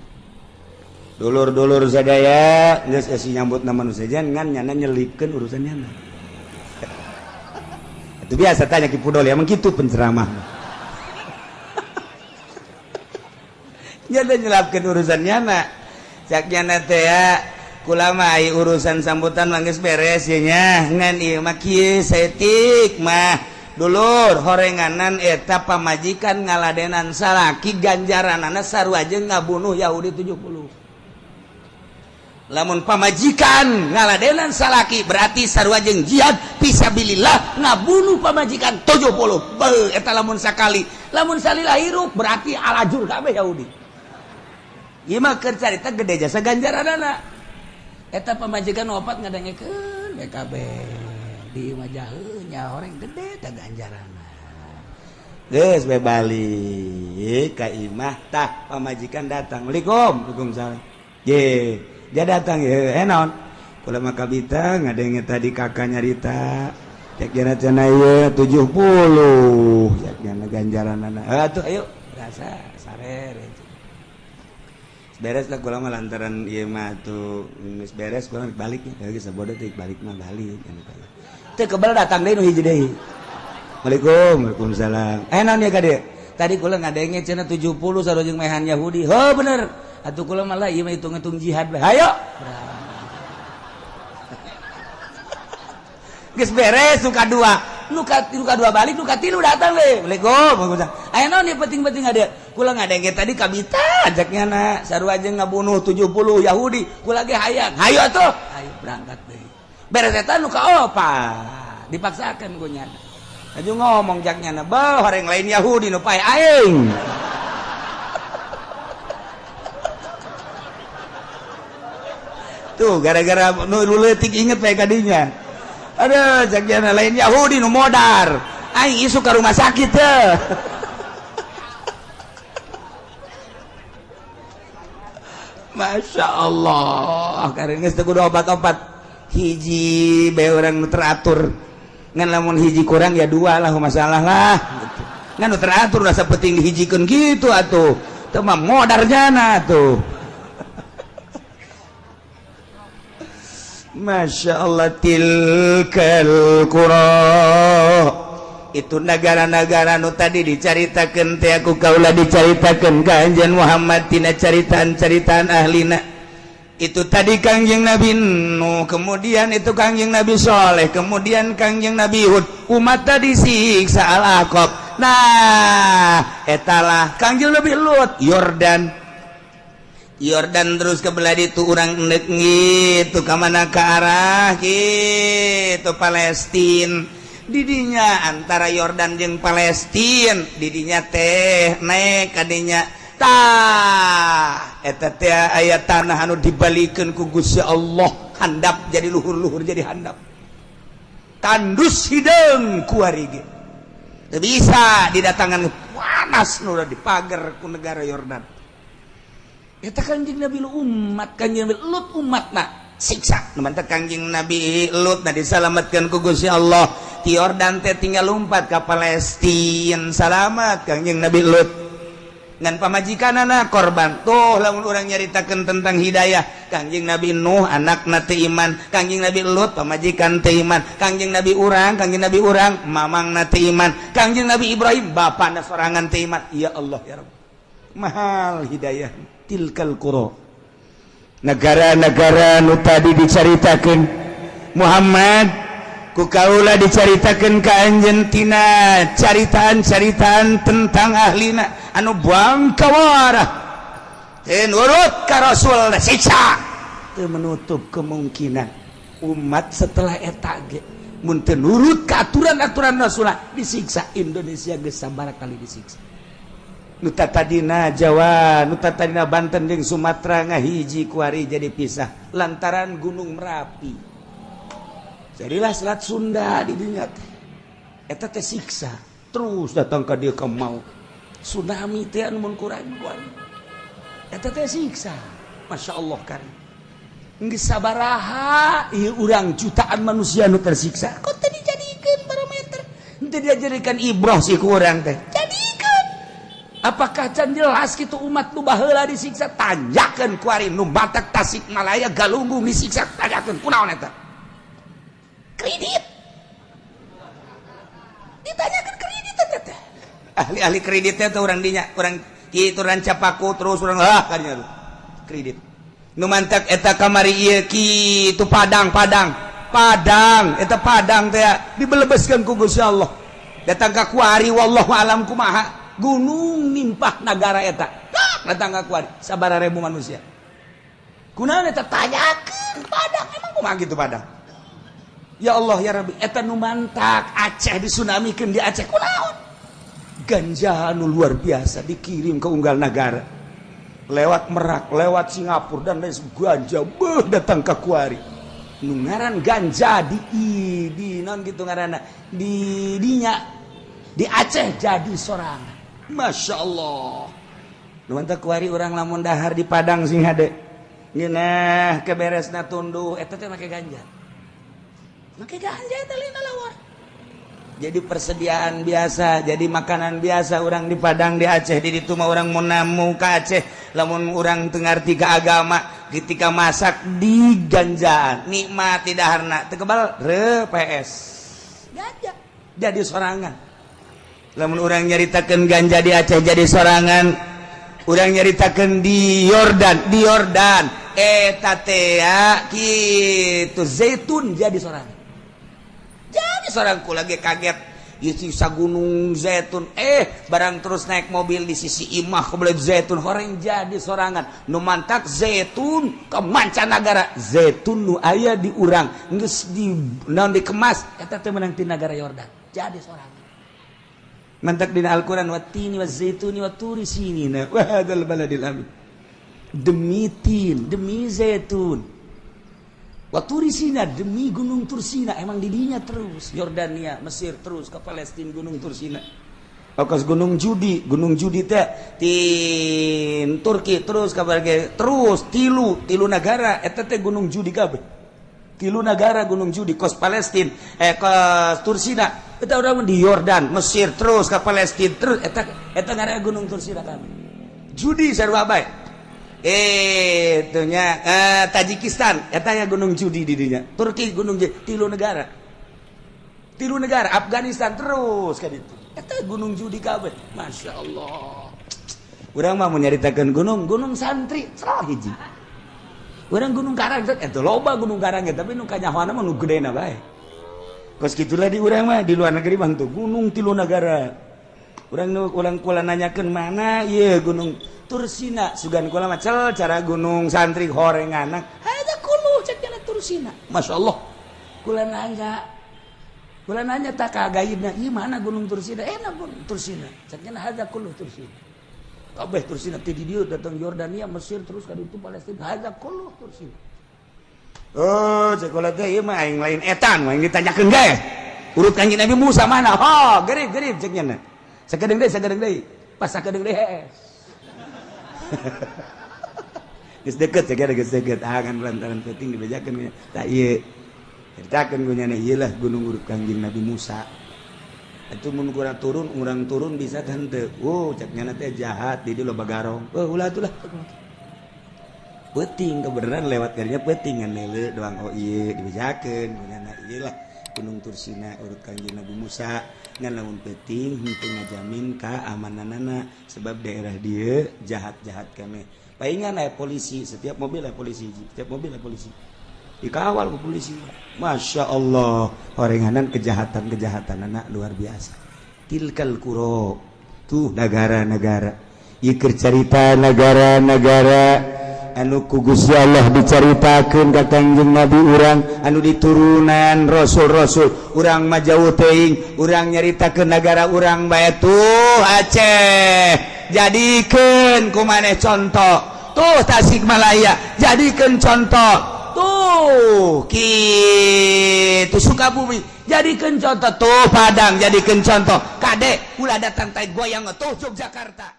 dulur-dulur sadaya geus esi nyambut na manusia ngan nyana nyelipkeun urusan nyana itu biasa tanya ki pudol ya emang kitu penceramah nyana nyelapkeun urusan nyana cak nyana teh kula mah urusan sambutan mah geus beres ye nya ngan ieu mah kieu saeutik mah dulur horenganan eta pamajikan ngaladenan salaki ganjaranana sarua jeung ngabunuh Yahudi 70 lamun pamajikan ngaladenan salaki berarti sarua jeung jihad fisabilillah ngabunuh pamajikan 70 beuh eta lamun sakali lamun salila hirup berarti alajur kabeh Yahudi ieu mah keur carita gede jasa ganjaranana eta pamajikan opat ngadengekeun BKB di majaheun nya horeng gede teh ganjaranna geus bae balik ka imah tah pamajikan datang Assalamualaikum Waalaikumsalam ye dia datang ya naon kula mah kabita ngadenge tadi kakak nyarita cek jana cenah ieu 70 cek jana ganjaranana atuh ayo rasa sarere beres lah kula mah lantaran ieu mah tuh geus beres kula balik ya geus sabodo teh balik mah balik teu kebal datang deui nu hiji deui Waalaikumsalam naon ya kade tadi kula ngadenge cenah 70 sarua jeung mehan Yahudi heuh bener atuh kula mah ieu mah hitung-hitung jihad bae hayo geus beres nu kadua balik nu katilu datang we Waalaikumsalam aya naon ieu penting-penting ada kula ngadenge tadi kabita ajaknya na sarua jeung ngabunuh 70 Yahudi kula ge hayang hayo atuh ayo berangkat deui beres eta nu kaopat dipaksakeun ku nya aju ngomong jaknya na beuh horeng lain Yahudi nu pae aing tuh gara-gara nu leutik inget bae kadinya aduh jaknya lain Yahudi nu modar aing isu ka rumah sakit teh Masya Allah karena geus teu kudu obat-obat hiji bae urang nu teratur ngan lamun hiji kurang ya dua lah masalah lah gitu. Ngan nu teratur rasa penting dihijikeun gitu atuh teu mah modar jana tuh Masya Allah tilkal qura itu negara-negara nu tadi dicaritakeun teh aku kaula dicaritakeun ka anjeun Muhammad tina caritaan-caritaan ahlina itu tadi Kangjeng Nabi Nuh kemudian itu Kangjeng Nabi Soleh kemudian Kangjeng Nabi Hud umat tadi siksa al-Aqab nah etalah Kangjeng Nabi Lut Yordan terus kebelah itu orang endek gitu kemana ke arah gitu Palestina didinya antara Yordan jeung Palestina didinya teh naik kadinya tah ayat tanah anu dibalikan ku Gusti Allah handap jadi luhur-luhur jadi handap tandus hidung kuari ge teu bisa didatangan panas nu dipager ku negara Yordan eta Kangjeng Nabi umat Kangjeng Nabi Lut umatna siksa nu mantep Kangjeng Nabi Lut diselamatkeun ku Gusti Allah ti Yordan teh tinggal lompat ka Palestina salamat Kangjeng Nabi Lut ngan pamajikanana korban tuh lamun urang nyaritakeun tentang hidayah Kangjeng Nabi Nuh anakna teu iman Kangjeng Nabi Lut pamajikan teu iman Kangjeng Nabi urang mamangna teu iman Kangjeng Nabi Ibrahim bapana sorangan teu iman ya Allah ya Rabb mahal hidayah tilkal qura negara-negara nu tadi dicaritakeun Muhammad ku kaula dicaritakeun ka anjeun tina caritaan-caritaan tentang ahlina anu bangkawarah teu nurut ka Rasul siksa teu menutup kemungkinan umat setelah eta ge mun teu nurut ka aturan-aturan Rasulullah disiksa Indonesia geus sabaraha kali disiksa nu tatadina Jawa nu tatadina Banten jeung Sumatera ngahiji kuari jadi pisah lantaran Gunung Merapi jadilah Selat Sunda di dinya eta teh siksa terus datang ka dieu ka maut tsunami teh anu mun kurang eta teh siksa Masya Allah kan geus sabaraha ieu urang jutaan manusia nu tersiksa kok teh dijadikeun barometer teu dijadikan ibrah sih ku urang teh jadikeun apakah can jelas kitu umat nu baheula disiksa tanjakeun ku ari nu batak Tasikmalaya Galunggung disiksa tanjakeun kunaon eta kredit ditanyakan kredit teh ahli-ahli kreditnya tuh orang dinya orang kitu ranca paku terus orang kanya kredit nu mantak eta kamari ieu kitu Padang eta Padang teh dibelebeskeun ku Gusti Allah datang ka kuari wallahu alam kumaha gunung nimpah nagara eta datang ka kuari sabaraha ribu manusia kunaon eta tanyakeun Padang emang kumaha gitu Padang ya Allah ya Rabbi eta nu mantak Aceh disunamikeun di Aceh kunaon ganja anu luar biasa dikirim ke unggal negara lewat Merak lewat Singapura dan lain ganja datang ke kuari nu ngaran ganja di non gitu ngaranna di dinya di Aceh jadi sorangan Masya Allah nu mantak kuari urang lamun dahar di Padang sing hade ngeunah keberesna tunduh eta teh make ganja make ganja eta lina lawar jadi persediaan biasa jadi makanan biasa orang di Padang di Aceh di ditu mah urang mun namu ka Aceh lamun urang teu ngarti ka agama ketika masak di ganjaan nikmat di daharna teu kebal PS ganja jadi sorangan lamun urang nyaritakeun ganja di Aceh jadi sorangan urang nyaritakeun di Yordan eta teh kitu zaitun jadi sorangan jadi sorangku lagi kaget di sisa gunung zaitun barang terus naik mobil di sisi imah kebelah zaitun horeng jadi sorangan nu mantak zaitun ke mancanagara zaitun nu aya di urang geus di naon dikemas eta teh menang ti negara Yordan jadi sorangan mantak dina Al-Qur'an watini wazaituni waturi sinina wa hadzal baladil amin demi tin demi zaitun Waturi Sina demi Gunung Tursina emang didinya terus Yordania Mesir terus ke Palestina Gunung Tursina okas Gunung Judi teh di Turki terus ke terus tilu negara eta teh Gunung Judi kabeh tilu negara Gunung Judi kos Palestina ke Tursina eta urang di Yordan Mesir terus ke Palestina terus eta ngaranna Gunung Tursina kabeh Judi sarua bae itunya Tajikistan eta ya Gunung Judi di dinya Turki Gunung Judi tilu negara Afghanistan terus ka ditu eta Gunung Judi kabeh Masya Allah urang mah mun nyaritakeun gunung santri salah hiji urang Gunung Karang eta loba Gunung Karang tapi nu kanyahoana mah nu gedena bae kos kitulah di urang mah di luar negeri bang tuh gunung tilu negara urang kula nanyakeun mana ieu Gunung Tursina sugan kula macel cara gunung santri horenganak ada kulu cekna Tursina Masya Allah kula nanya tak kagaidna ieu mana Gunung Tursina enak Gunung Tursina cekna ada kulu Tursina kabeh Tursina teh di dieu datang Yordania Mesir terus ka ditu Palestina haja kullu Tursina oh sekolah teh ieu mah aing lain etan aing ditanyakeun ge urut Kanjeng Nabi Musa mana ha gerib cek nya sakedeung deui pas sakedeung deui hees geus deukeut angan lantaran penting dibejakeun tah ieu ceritakeun ku nya ieu lah gunung urut Kanjeng Nabi Musa itu mun urang turun bisa kan teu cek nya teh jahat di dieu loba garong ulah atuh lah peuting kebenaran lewat kadinya peuting ngan leuleuh doang ieu dibejakeun ku nya ieu lah gunung Tursina urut Kanjeng Nabi Musa ngan lamun peuting henteu ngajamin keamananana sebab daerah dieu jahat-jahat keneh paingan aya polisi setiap mobil aya polisi dikawal ku polisi Masya Allah horenganan kejahatan anak luar biasa tilkal qura tuh negara-negara ieu keur carita negara-negara anu ku Gusti Allah dicaritakeun ka Kanjeng Nabi urang anu diturunan rasul-rasul urang mah jauh teuing urang nyaritakeun negara urang bae tuh Aceh jadikeun ku maneh contoh tuh Tasikmalaya jadikeun contoh tuh kitu Sukabumi jadikeun contoh tuh Padang jadikeun contoh kade ulah datang tai goyang tuh Yogyakarta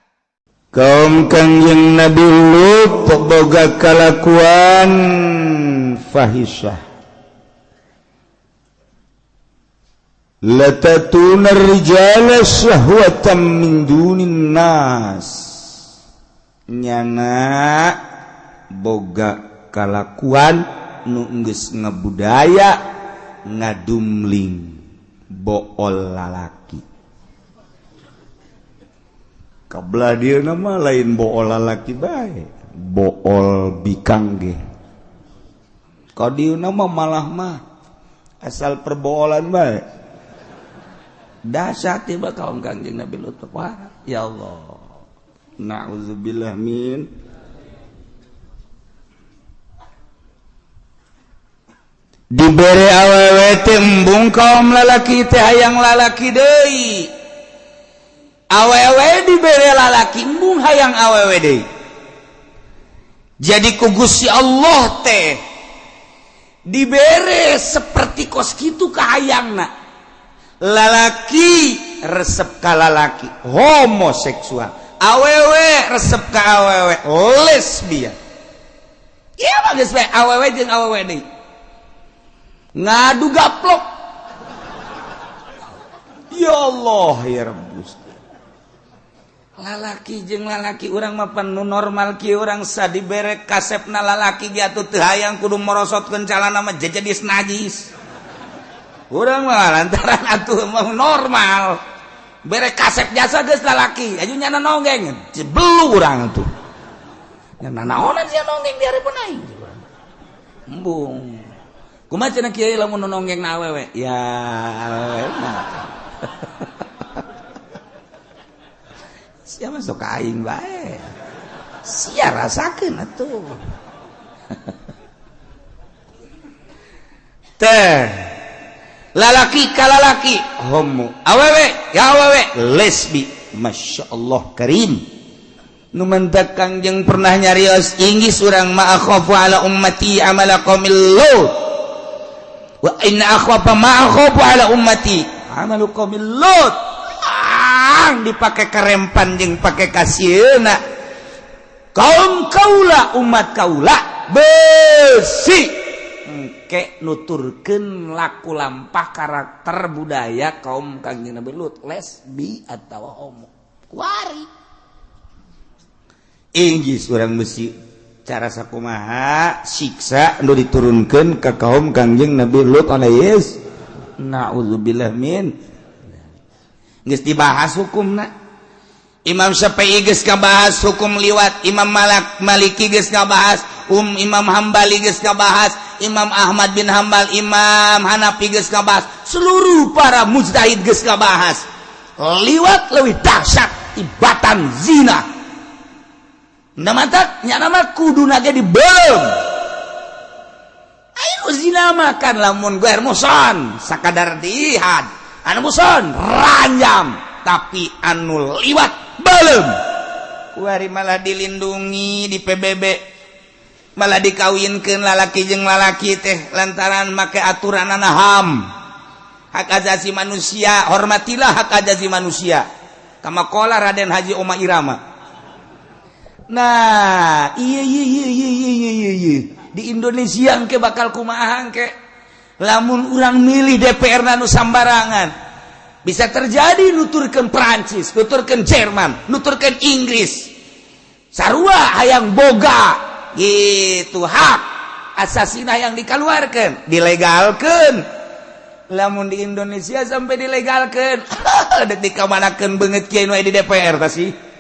kaum Kanjeng Nabi Lut boga kalakuan fahisyah latatuna rijala syahwatan min dunin nas nyana boga kalakuan nu geus ngabudaya ngadumling bool lalaki kabelah dia nama lain bool lalaki bae bool bikang ge kadieu nama malah mah asal perboolan bae dahsyat tiba kaum Kanjeng Nabi Lut ya Allah na'udzubillah min dibere awewe teh embung kaum lalaki teh hayang lalaki deui awewe dibere lalaki embung hayang awewe deui jadi ku Gusti Allah teh dibere seperti kos kitu ka hayangna lalaki resep ka lalaki homoseksual awewe resep ka awewe lesbian ieu mah geus bae awewe jeung awewe deui ngadu gaplok ya Allah ya Rabbus lalaki jeung lalaki urang mah panu normal kieu urang sadibere kasepna lalaki ge atuh teu hayang kudu merosotkeun calana mah jejadis najis urang mah lantaran atuh mah normal bere kasep jasa geus lalaki aju nyana nonggeng jebelu urang atuh nyana naonan sia nonggeng di hareupeun aing embung kumaha cenah kieu lamun nonggengna awewe ya awewe mah sia masuk ka aing bae sia rasakeun atuh teh lalaki ka lalaki homo awewe ya awewe lesbi masyaallah karim nu mentak Kangjeng pernah nyarios inggis urang ma akhafu ala ummati amala qaumil lut wa inna akhwafa ma akhafu ala ummati amalu qaumil lut dipake karempan jeung pake kasieuna kaum kaula umat kaula besi engke nuturkeun laku lampah karakter budaya kaum Kangjeng Nabi Lut lesbi atawa homo kuari inggis urang besi cara sakumaha siksa nu diturunkeun ka kaum Kangjeng Nabi Lut alaihis naudzubillah min geus dibahas hukumna Imam Syafi'i geus ngabahas hukum liwat Imam Maliki geus ngabahas Imam Hambali geus ngabahas Imam Ahmad bin Hambal Imam Hanafi geus ngabahas seluruh para mujtahid geus ngabahas liwat leuwih dahsyat tibatan zina namatak nya nama kuduna ge dibeulem ayo zina makan lamun guer muson sakadar dihad anu muson ranjam tapi anu liwat belum kuari malah dilindungi di PBB malah dikawinkeun lalaki jeung lalaki teh lantaran make aturan HAM hak asasi manusia. Hormatilah hak asasi manusia kama qala Raden Haji Oma Irama. Nah iya di Indonesia engke bakal kumaha engke lamun urang milih DPR nu sambarangan bisa terjadi nuturkeun Perancis, nuturkeun Jerman, nuturkeun Inggris sarua hayang boga gitu hak asasina yang dikeluarkan dilegalkan. Lamun di Indonesia sampai dilegalkan dek dikamanakeun beungeut kiai nu aya di DPR tah sih.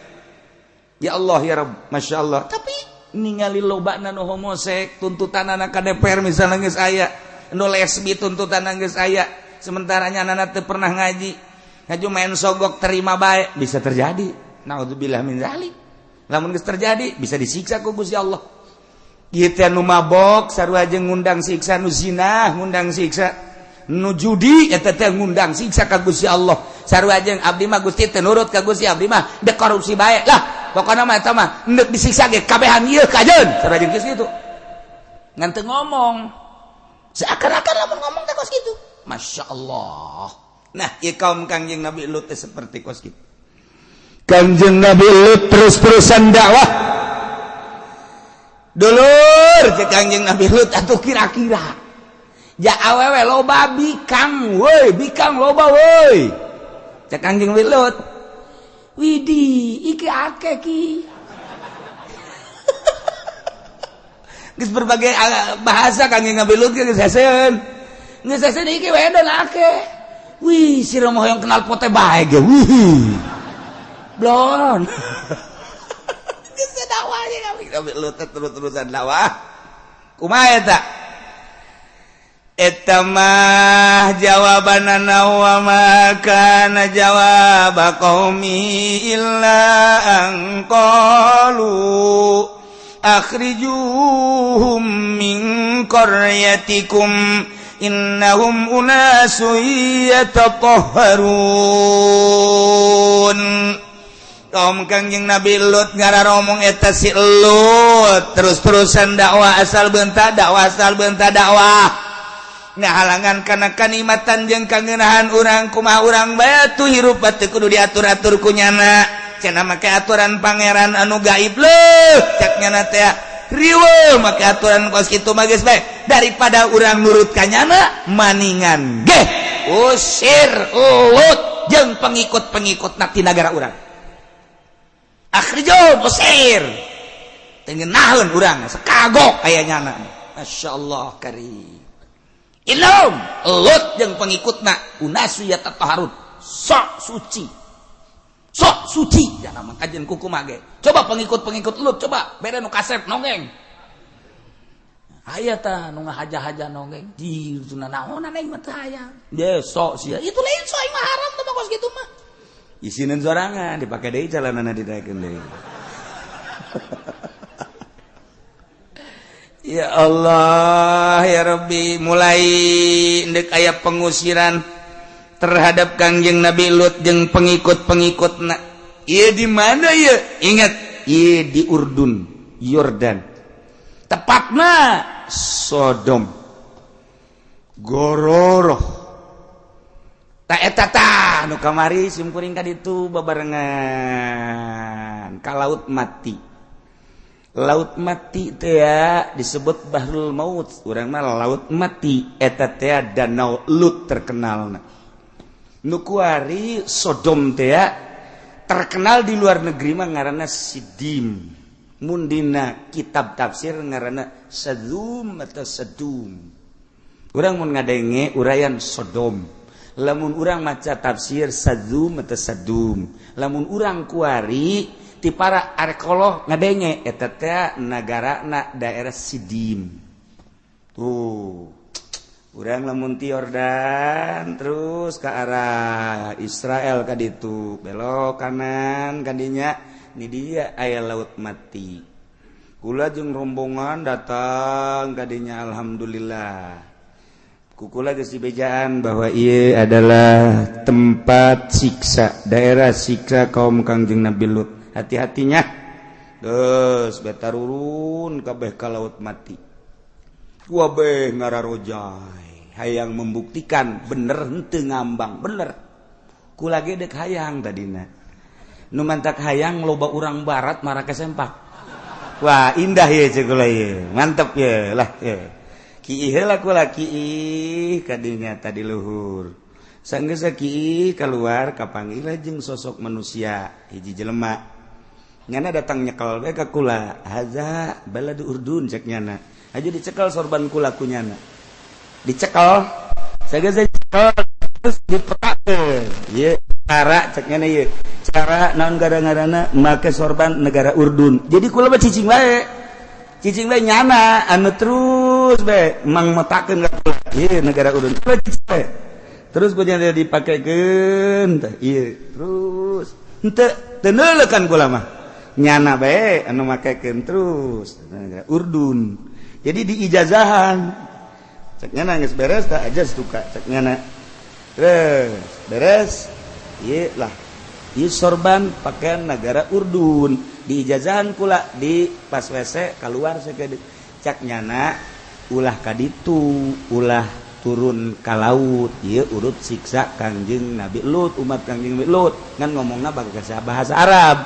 Ya Allah ya Rabb, Masya Allah. Tapi ningali lobana nu homosek tuntutanana ka DPR misalnya geus aya, nu lesbi tuntutanana geus aya, sementaranya anak teu pernah ngaji main sogok terima baik, bisa terjadi. Naudzubillah min dzalik. Lamun geus terjadi bisa disiksa ku Gusti Allah. Ieu teh nu mabok sarua jeung ngundang siksa, nu zina ngundang siksa, nu judi eta teh ngundang siksa ka Gusti Allah. Sarua jeung abdi mah Gusti teu nurut ka Gusti, abdi mah dek korupsi bae. Lah, pokona mah eta mah neuk disiksa ge kabehan ieu kajeun. Sarua jeung geus kitu. Ngan teu ngomong. Seakan-akan lamun ngomong teh kos kitu. Masya Allah. Nah, ieu kaum Kangjeng Nabi Lut teh seperti kos kitu. Kangjeng Nabi Lut terus-terusan dakwah. Dulur cek Kangjeng Nabi Lut atuh kira-kira. Ja awewe loba bikang loba weuy. Cek Kangjeng Nabi Lut. Widih, iki akeh ki. Geus berbagai bahasa Kangjeng Nabi Lut geus heseueun. Geus heseueun iki wedon akeh. Wih, si Romo yang kenal pote bae ge. Wih. Blon. Geus dakwahnya Nabi Lut terus-terusan dakwah. Kumaha eta? Eta mah jawabanana wa ma kana jawab qaumi illa an qalu akhrijuhum min qaryatikum innahum unasun yatatahharun. Kaum Kangjeng Nabi Lut ngararomong eta si Lut terus-terusan dakwah asal beunta dakwah. Nah halangan kana kanikmatan jeung kangeunahan urang kumaha urang bae tuh hirup bae kudu diatur-atur ku nyana. Cenah make aturan pangeran anu gaib leuh cek nyana teh riweuh make aturan kos kitu mah geus bae daripada urang nurut ka nyana maningan ge usir Lut jeung pengikut-pengikutna ti nagara urang. Akhrijum usir. Tengenaheun urang sekagok aya nyana. Masyaallah karim. Ilum Lut jeung pengikutna unasu yatatahharun sok suci jangan mah kajian kuku mage. Coba pengikut Lut coba bere nu kasep nongeng. Aya tah nu ngahaja-haja nongeng. Di tuna naon aing mah teh aya. Ye sok sia. Itu lain sok mah haram teh kos kitu mah. Isinin sorangan dipake deui calanana dinaekeun deui. Ya Allah ya Rabbi, mulai ndek aya pengusiran terhadap Kangjeng Nabi Lut jeung pengikut-pengikutna. Ieu di mana ieu? Ingat, ieu di Urdun, Yordan. Tepatna Sodom. Gororoh. Ta eta tah nu kamari simkuring ka ditu babarengan ka laut mati. Laut mati teh ya disebut Bahrul Maut. Urang mah laut mati eta teh danau Lut terkenalna. Nu kuari Sodom teh ya terkenal di luar negeri mah ngaranna Sidim. Mun dina kitab tafsir ngaranna Sadum atau Sadum. Urang mun ngadenge urayan Sodom. Lamun urang maca tafsir Sadum atau Sadum. Lamun urang kuari ti para arkeolog ngadenge eta teh nagarana daerah Sidim. Tuh. Urang lamun ti Yordan terus ke arah Israel ka ditu, belok kanan kadinya ni dia aya laut mati. Kula jeung rombongan datang kadinya alhamdulillah. Kukula geus dibejaan bahwa ieu adalah tempat siksa, daerah siksa kaum Kangjeng Nabi Lut. Hati-hatinya terus beta urun kabeh ka laut mati wabeh ngararojai hayang membuktikan bener henteu ngambang bener kula ge deuk hayang tadina nu mantak hayang loba urang barat mara kesempak wah indah ye ceuk kula ye mantep ye lah ye kiih heula kula kiih kadinya tadi luhur sanggeus kiih keluar kapanggil jeung sosok manusia hiji jelema nyana datang nyekel we ka kula haza baladu urdun cek nyana aja dicekel sorban kula ku nyana dicekel sageze dicekel terus dipetakeun ieu cara cek nyana ieu cara naon gara-garana make sorban negara urdun jadi kula mah cicing we nyana anu terus we mang metakeun ka kula ieu negara urdun terus ku nyana dipakekeun teh ieu terus henteu teu neulekan kula mah nyana bae anu makekeun terus urdun jadi di ijazahan cek nyana geus beres tah aja stuka cek nyana terus beres ieu lah ieu sorban pakaian negara urdun di ijazahan kula di pas WC keluar sakeudeuk cek nyana ulah kaditu ulah turun ka laut ieu urut siksa Kangjeng Nabi Lut umat Kangjeng Nabi Lut ngan ngomongna bahasa Arab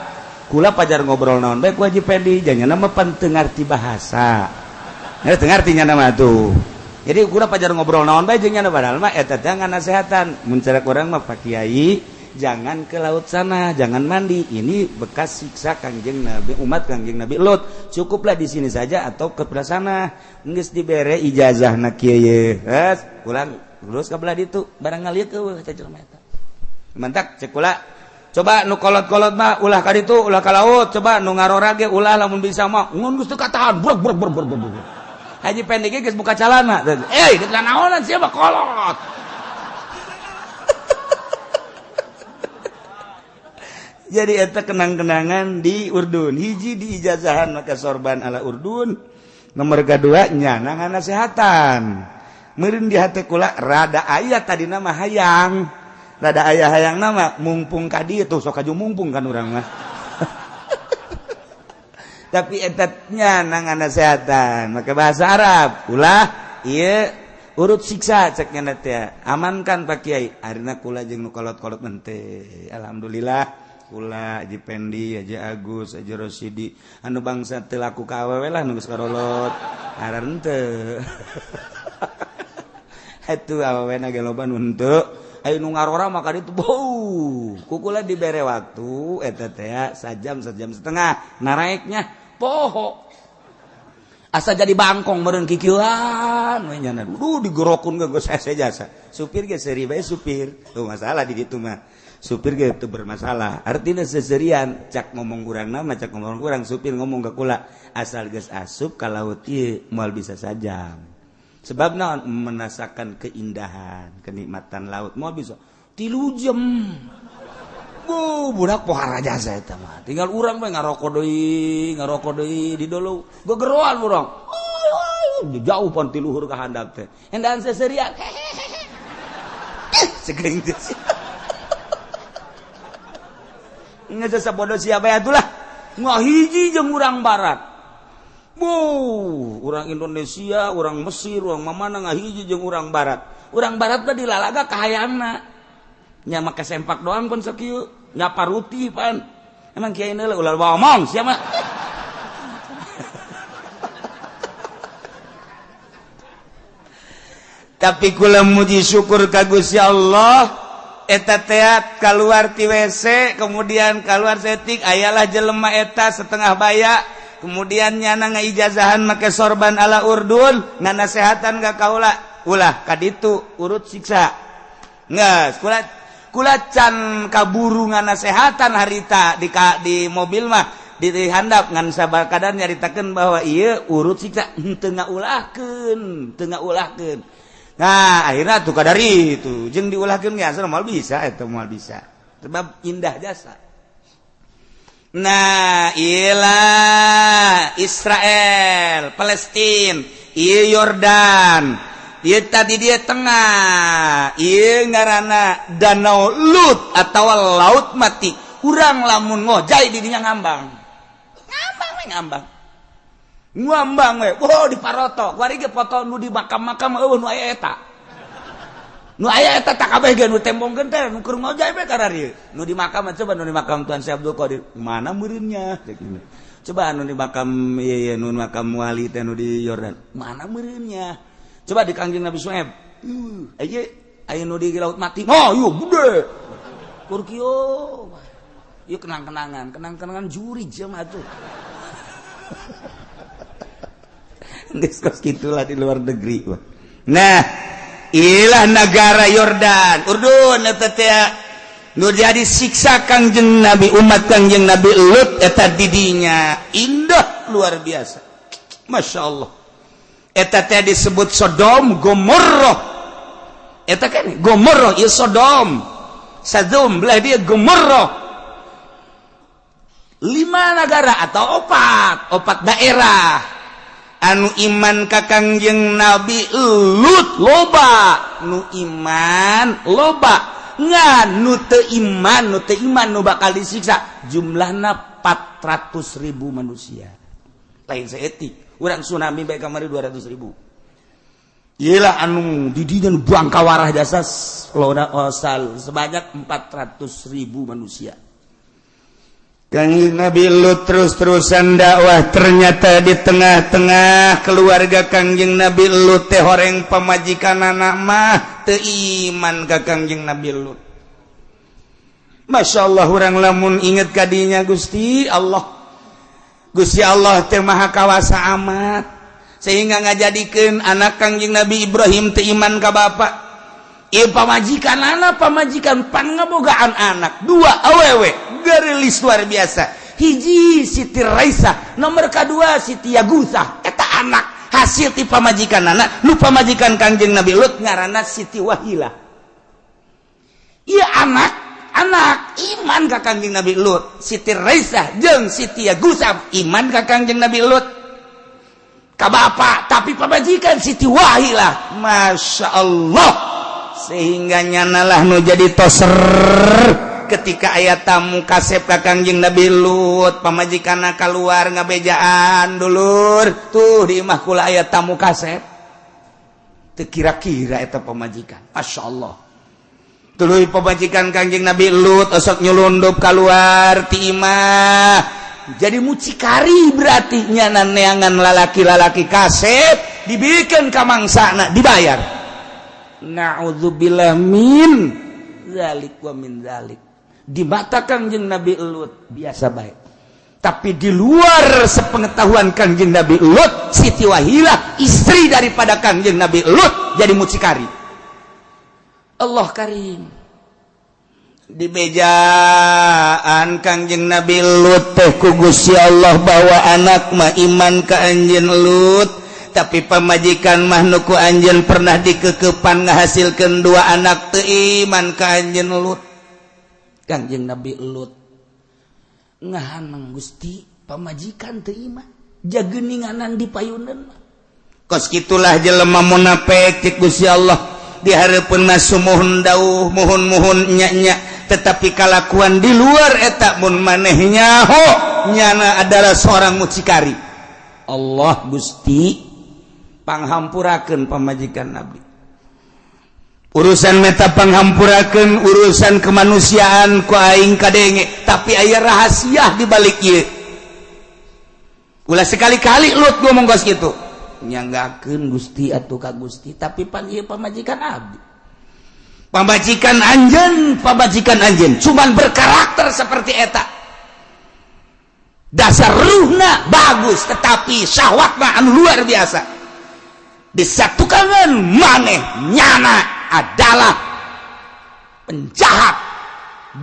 kula pajar ngobrol naon bae ku Haji Pendi jangan nama pan teu ngarti bahasa teu ngarti nya nama tuh jadi kula pajar ngobrol naon bae jeung nya padahal mah eta teh nganasehatan mun cara urang mah Pak Kiai jangan ke laut sana jangan mandi ini bekas siksa Kangjeng Nabi umat Kangjeng Nabi Lut cukuplah di sini saja atau ke sana geus dibere ijazahna kieu ye geus kula terus ka belah ditu barang ngalieu eueuh teh jelema eta mantak cek kula coba nu kolot-kolot mah ulah ka ditu ulah ka laut coba nu ngarorage ulah lamun bisa mah ngun geus teu katahan brok Haji Pendi ge geus buka calana geus naonan sia mah kolot jadi eta kenang-kenangan di Urdun hiji di ijazahan maka sorban ala Urdun nomor kedua nyana nganasehatan meureun di hate kula rada aya tadina mah hayang rada aya hayang nama mumpung ka dieu tuh sok aju mumpung kan urang mah tapi etatnya nang nasehatan maka bahasa Arab ulah ieu urut siksa cek nya teh amankan Pak Kiai arina kula jeung nu kolot-kolot mente alhamdulillah kula Haji Pendi Haji Agus Haji Rosidi anu bangsa teu laku ka awewe lah nu geus karolot aran teu atuh awewena ge loba nu henteu ayo nu ngarora maka ditu bau kukula dibere waktu eta teh sajam setengah naraeknya poho asa jadi bangkong meureun kikieuan we nyana digerokun ke geus hese jasa supir ge seuri bae supir tuh masalah di ditu mah supir ge teu bermasalah artina seserian cak ngomong urang na cak ngomong urang supir ngomong ka kula asal geus asup ka laut ieu moal bisa sajam sebab naon merasakan keindahan kenikmatan laut mau bisa 3 jam budak pohara jasa eta mah tinggal urang we ngaroko deui di dolo gegeroan urang jauh pon ti luhur ka handap teh endaan seserian segeng teh ngeuseus sabodo siapa ya atulah ngahiji jeung urang barat orang Indonesia, orang Mesir, orang mamana ngahiji jeung urang barat. Urang barat mah dilalaga kahayangna. Nya make sempak doang pun sakieu, nya paruti pan. Emang kiai neuleuh ulah ngomong sia mah. Tapi kula muji syukur ka Gusti Allah eta teh kaluar ti WC kemudian kaluar setik ayalah jelema eta setengah baya kemudian nyana ngaijazahan make sorban ala Urdun nganasehatan ka kaula ulah kaditu urut siksa geus kula can kaburu nganasehatan harita di mobil mah di handap ngan sabar kadar nyaritakeun bahwa ieu urut siksa teu ngaulahkeun nah akhirnya tuh kadari itu jeung diulahkeun ge asal moal bisa eta moal bisa sebab indah jasa. Nah, iyalah Israel, Palestina, iya Yordan, iya tadi dia tengah, iya ngaranna Danau Lut atau Laut Mati. Urang lamun ngojai di dinya ngambang ngambang we di paroto kuari ge foto nu di makam-makam eueuh nu aya eta tak kabeh ge nu tembongkeun teh nu keur ngojay we ka dieu nu di makam coba nu di makam Tuan Syekh Abdul Qadir mana meureunnya coba nu di makam nu makam wali teh nu di Yordan mana meureunnya coba di Kangjeng Nabi Syuaib aya nu di laut mati ieu gede kur kieu ieu kenang-kenangan juri jemaah tuh geus kitulah di luar negeri. Nah, inilah negara Yordan, Urdun eta teh nu jadi siksa Kangjeng Nabi umat Kangjeng Nabi Lut eta di dinya indah luar biasa. Masya Allah. Eta teh disebut Sodom Gomorrah. Eta kan Gomorrah ieu Sodom. Sadom belah dia Gomorrah. 5 negara atau 4 daerah anu iman ka Kangjeng Nabi Lut loba nu iman loba ngan nu teu iman nu bakal disiksa jumlahna 400.000 manusia lain saeutik urang tsunami bae kamari 200.000 iyalah anu di dinya nu buang kawarah jasa sebanyak 400.000 manusia. Kangjeng Nabi Lut terus-terusan dakwah ternyata di tengah-tengah keluarga Kangjeng Nabi Lut teh horeng pamajikan anak mah teu iman ka Kangjeng Nabi Lut. Masya Allah urang lamun inget kadinya Gusti Allah teh maha kawasa amat sehingga ngajadikeun anak Kangjeng Nabi Ibrahim teu iman ka bapa. Ieu pamajikan anak pamajikan pan ngabogaan anak 2 awewe gerilis luar biasa hiji Siti Raisah nomor kedua Siti Yagusah eta anak hasil ti pamajikan anak nu pamajikan Kangjeng Nabi Lut ngaranna Siti Wahilah ieu anak iman ka Kangjeng Nabi Lut Siti Raisah jeung Siti Yagusah iman ka Kangjeng Nabi Lut ka bapa tapi pamajikan Siti Wahilah Masya Allah sehingga nyanalah nu jadi toser ketika ayat tamu kasep ka Kangjeng Nabi Lut pamajikanna keluar ngabejaan dulur tuh di imah kula ayat tamu kasep teu kira-kira eta pamajikan Masya Allah tuluy pamajikan Kangjeng Nabi Lut osok nyelundup keluar ti imah jadi mucikari berarti nyana neangan lalaki-lalaki kasep dibikin ka mangsana dibayar na'udzubillah min zalik wa min zalik di mata Kangjeng Nabi Lut biasa baik tapi di luar sepengetahuan Kangjeng Nabi Lut Siti Wahilah istri daripada Kangjeng Nabi Lut jadi mucikari Allah karim di bejaan Kangjeng Nabi Lut teh ku Gusti Allah bawa anak mah iman ka anjeun Lut tapi pamajikan mah nuku anjeun pernah dikekepan ngahasilkeun 2 anak teu iman ka anjeun Lut. Kangjeng Nabi Lut ngahanang Gusti pamajikan teu iman jageuninganan di payuneun mah kos kitulah jelema munafik cik Gusti Allah di hareupeun mah sumuhun dauh muhun-muhun nya-nya tetapi kalakuan di luar eta mun maneh nyaho nyana adalah seorang mucikari Allah Gusti panghampurakeun pamajikan Nabi urusan meta panghampurakeun urusan kemanusiaan ku aing kadenge tapi aya rahasia di balik ieu ulah sekali-kali Lut ngomong geus kitu nyanggakeun Gusti atuh ka Gusti tapi pan ieu pamajikan abdi pamajikan anjeun cuman berkarakter seperti eta dasar ruhna bagus tetapi syahwatna anu luar biasa disatukan maneh nyana adalah penjahat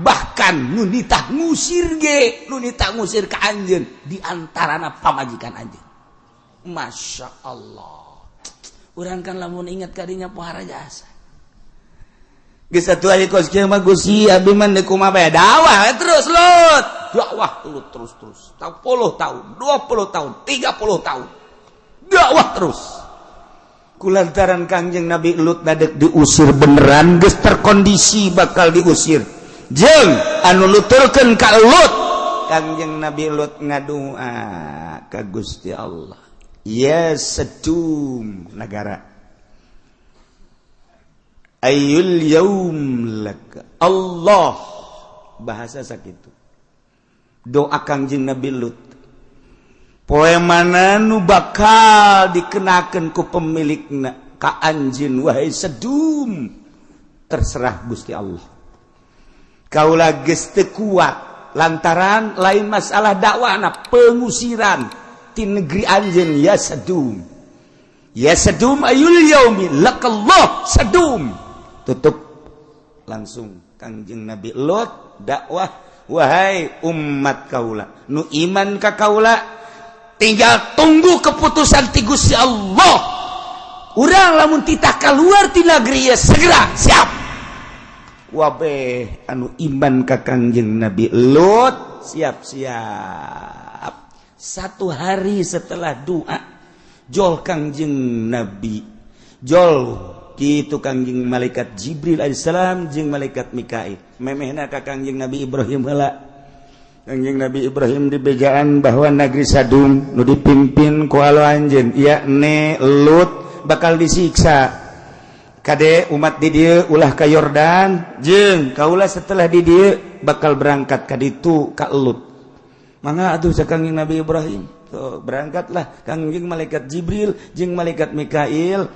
bahkan nunitah ngusir ke anjeun di antarana pamajikan anjeun Masya Allah urang kan lamun ingat kadinya pohara jasa geus atuh ari kos kieu mah Gusti abdi mah deuk kumaha bae dakwah terus Lut dakwah terus 10 tahun 20 tahun 30 tahun dakwah terus kulantaran Kangjeng Nabi Lut dadek diusir beneran geus terkondisi bakal diusir jeung anu nuturkeun ka Lut Kangjeng Nabi Lut ngadua ka Gusti Allah. Ya Sedum negara. Ayul yaum laka. Allah bahasa sakitu. Doa Kangjeng Nabi Lut. Poe mana nu bakal dikenakeun ku pemilikna ka anjeun wahai Sedum. Terserah Gusti Allah. Kaula geus teu kuat lantaran lain masalah dakwahna pengusiran ti negeri anjeun ya Sedum. Ya Sedum ayul yaumi lakallah Sedum. Tutup langsung Kangjeng Nabi Lut dakwah wahai umat kaula nu iman ka kaula tinggal tunggu keputusan ti Gusti Allah. Urang lamun titah kaluar ti negeri ya segera siap. Wabeh anu iman ka Kangjeng Nabi Lut siap-siap. 1 hari setelah doa jol Kangjeng Nabi jol kitu Kangjeng malaikat Jibril alaihissalam jeung malaikat Mikail memehna ka Kangjeng Nabi Ibrahim heula. Kangjeng Nabi Ibrahim dibejaan bahwa negeri Sadum nu dipimpin ku alo anjeun yakni Lut bakal disiksa. Kade umat di dieu ulah ka Yordan jeung kaula setelah di dieu bakal berangkat ka ditu ka Lut. Mangga atuh sa Kangjeng Nabi Ibrahim. Tuh, berangkatlah Kangjeng malaikat Jibril jeung malaikat Mikail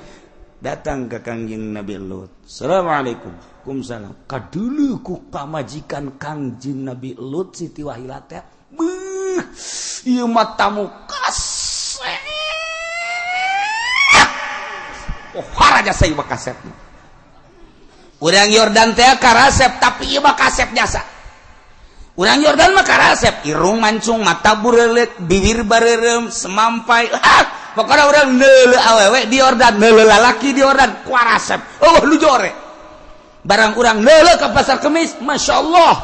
datang ke Kangjeng Nabi Lut. Assalamualaikum. Waalaikumsalam. Kadeuleu ku pamajikan Kangjeng Nabi Lut Siti Wahilah teh. Beuh, ieu mah tamu kasep. Oh, haraja saya kasep. Urang Yordan teh karasep tapi ieu mah kasep jasa. Urang Yordan mah karasep, irung mancung, mata burelet, bibir bareureum, semampai. Pokoknya orang neule awewe di Yordan, neule lalaki di Yordan, kuarasep. Oh, lu jore. Barang orang neule ke pasar Kemis, Masya Allah.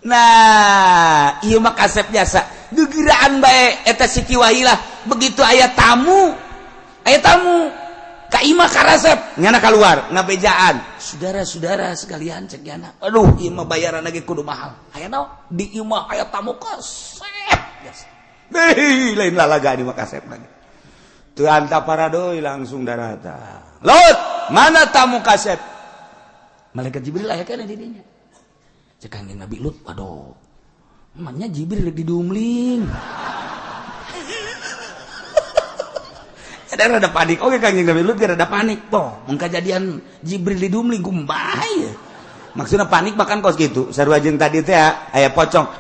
Nah, iya mah kasep jasa. Gegiraan bae eta Siti Wahilah. Begitu aya tamu. Ka imah karasep, nyana keluar, ngabejaan. Saudara-saudara sekalian cek yana. Aduh, imah bayaran lagi kudu mahal. Aya naon? Di imah aya tamu kasep. Lain lalaga di makasep lagi. Tu anta paradoi langsung darata. Lut, mana tamu kasep? Malaikat Jibril aya kana di dinya. Cek Kangjeng Nabi Lut, aduh. Emangnya Jibril di dumling. Ada panik. Oke Kangjeng Nabi Lut ada panik. Toh, mun kejadian Jibril di dumling kumbay. Maksudnya panik bahkan kos gitu. Sarua jeung tadi teh aya pocong.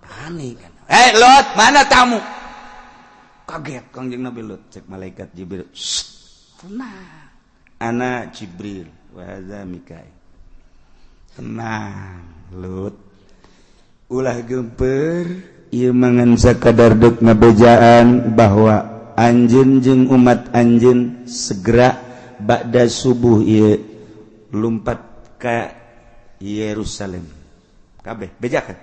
Panik kan. Lut, mana tamu? Kaget Kangjeng Nabi Lut cek malaikat Jibril. Tenang. Ana Jibril wa hadza Mikail. Tenang, Lut. Ulah geumpeur. Ieu mangan sakadar deuk ngabejaan bahwa anjeun jeung umat anjeun segera ba'da subuh ieu lumpat ka Yerusalem. Kabeh bejakeun.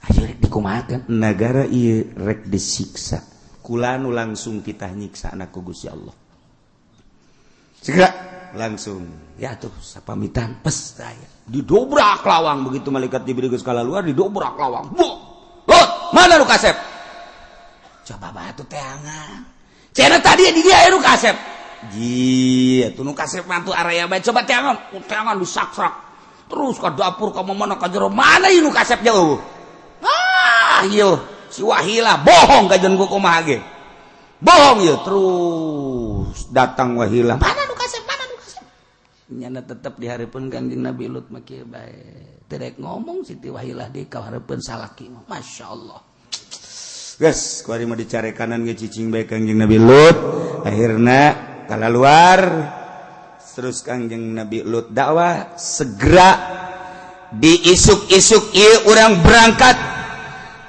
Ayo rek dikumahakeun nagara ieu rek disiksa. Kula nu langsung kita nyiksa anak ku Gusti Allah. Segera langsung ya tuh sapamitan pes saya. Didobrak lawang begitu malaikat Jibril geus kala luar didobrak lawang. Lut, mana lu kasep? Coba batu teangan. Cina tadi di dia nu kasep. Ji, atuh nu kasep mah tuh area bae coba teangan. Teangan disaksak. Terus ka dapur ka mana ka jero. Mana ieu nu kasep jauh? Ieu si Wahilah bohong kajen ku kumaha ge. Bohong ieu terus datang Wahilah. Mana nu kasep? Mana nu kasep? Nyana tetep dihareupeun Kangjeng Nabi Lut mah kieu bae. Terek ngomong Siti Wahilah di kahareupeun salaki mah. Masya Allah. Guys, kuari mah dicare kanan ge cicing bae Kangjeng Nabi Lut. Akhirna kala luar terus Kangjeng Nabi Lut dakwah segera diisuk-isuk ieu urang berangkat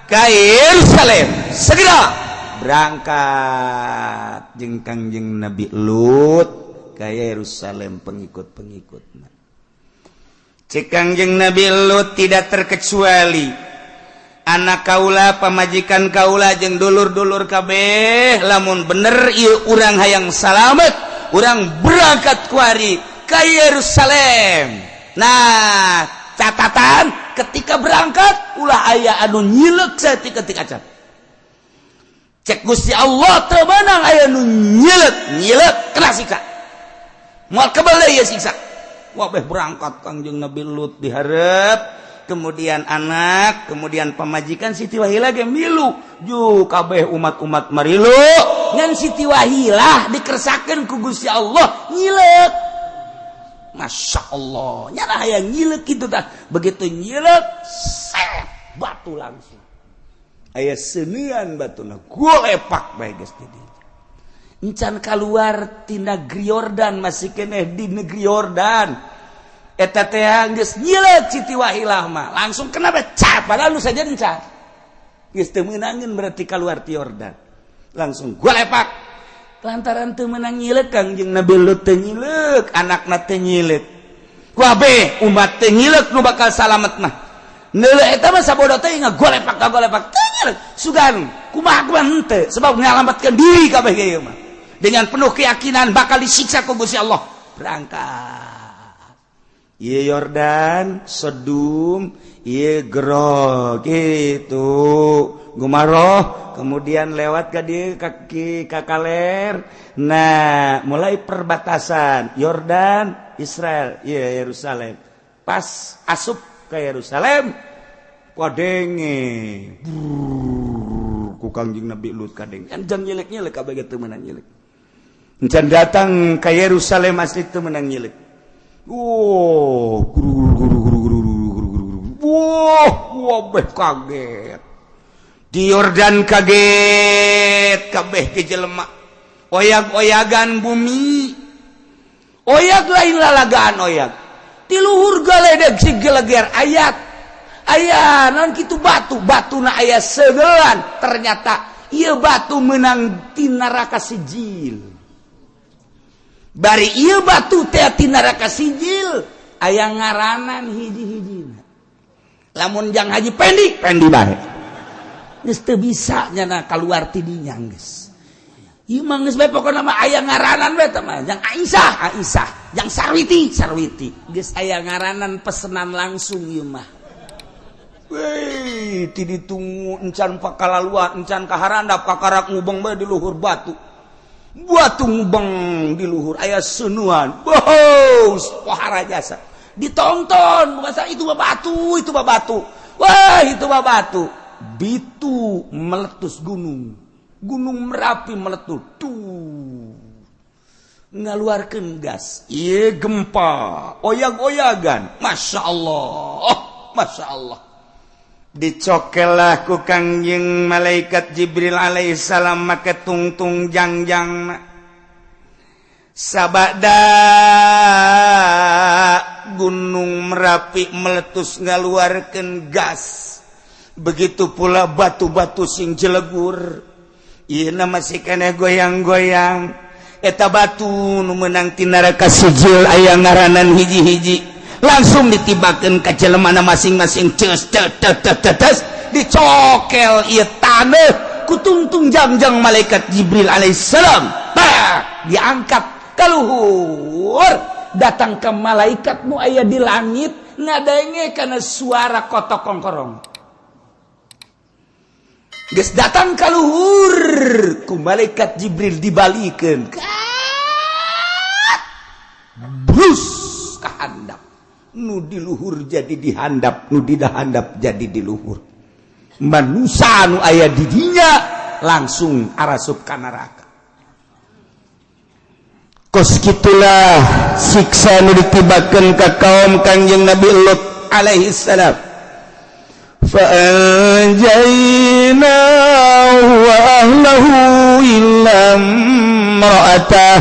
ka Yerusalem. Segera berangkat jeung Kangjeng Nabi Lut ka Yerusalem pengikut-pengikutna. Cek Kangjeng Nabi Lut tidak terkecuali anak kaula, pamajikan kaula jeung dulur-dulur kabeh lamun bener ieu urang hayang salamet, urang berangkat kuari ka Yerusalem. Nah catatan ketika berangkat ulah aya anu nyilek ketika cek Gusti Allah teu meunang aya nu nyilek kena siksa moal kebal ieu siksa wah beh berangkat Kangjeng Nabi Lut dihareup kemudian anak kemudian pamajikan Siti Wahilah ge milu ju kabeh umat-umat marilu ngan Siti Wahilah dikersakeun ku Gusti Allah nyilek Masya Allah nyana aya nyilek kitu tah begitu nyilek batu langsung aya senian batuna golepak bae geus di dieu encan kaluar ti negeri Yordan masih keneh di negeri Yordan eta teh geus nyilek Siti Wahilah mah langsung kena becap padahal nu saja encan geus teu meunangeun berarti kaluar ti Yordan langsung golepak lantaran teu meunang nyilek Kangjeng Nabi Lut teu nyilek anakna teu nyilek kabeh umat teu nyilek nu bakal salamet mah neuleuh eta mah sabodo teh ngagolepak sugan kumaha henteu sebab nyalametkeun diri kabeh ieu mah dengan penuh keyakinan bakal disiksa ku Gusti Allah berangkat ieu Yordan Sodom ieu Gerog gitu gumaroh kemudian lewat ka dieu ka Kaler nah mulai perbatasan Yordan Israel ieu Yerusalem pas asup ka Yerusalem wadenge ku Kangjeng Nabi Lut kadeng encan nyilek-nyilek kabeh teu meunang nyilek encan datang ka Yerusalem asli teu meunang nyilek beh kaget di Yordan kaget kabeh ke jelema oyag-oyagan bumi oyag lain lalagaan oyag di luhur galedeg si geleger ayat aya naon kitu batuna aya segelan ternyata ieu batu meunang ti neraka sijil bari ieu batu teh ti neraka sijil aya ngaranan hiji-hijina lamun jang haji pendi bae geus teu bisa nyana kaluar ti dinya geus ieu mah geus bae pokona mah aya ngaranan bae tah mah jang Aisyah jang Sarwiti geus aya ngaranan pesenan langsung ieu mah weh ti ditunggu encan pakalaluan encan kaharandap kakarak ngubeng bae di luhur batu ngubeng di luhur aya sunuan bos pohara jasa ditonton masa itu batu wah itu batu bitu meletus gunung Merapi meletus tuh ngaluarkeun gas ieu gempa oyag-oyagan Masya Allah dicokelah ku Kangjeng malaikat Jibril alaihissalam make tungtung jangjang sabada gunung Merapi meletus ngaluarkeun gas begitu pula batu-batu sing jelegur ieu masih keneh goyang-goyang eta batu nu meunang ti neraka sijil aya ngaranan hiji-hiji langsung ditibakeun ka jelemana masing-masing ceus dicokel ieu taneuh ku tungtung jangjang malaikat Jibril alaihissalam diangkat ka luhur datang ke malaikat nu aya di langit ngadenge kana suara kotok kongkorong geus datang ka luhur ku malaikat Jibril dibalikeun brus ka handap nu di luhur jadi dihandap nu di dahandap jadi di luhur manusia nu aya di dinya langsung arasup ka neraka kos kitulah siksa nu ditibakeun ka kaum Kangjeng Nabi Lut alaihi salam fa anjayna wa ahlahu illa imra'atah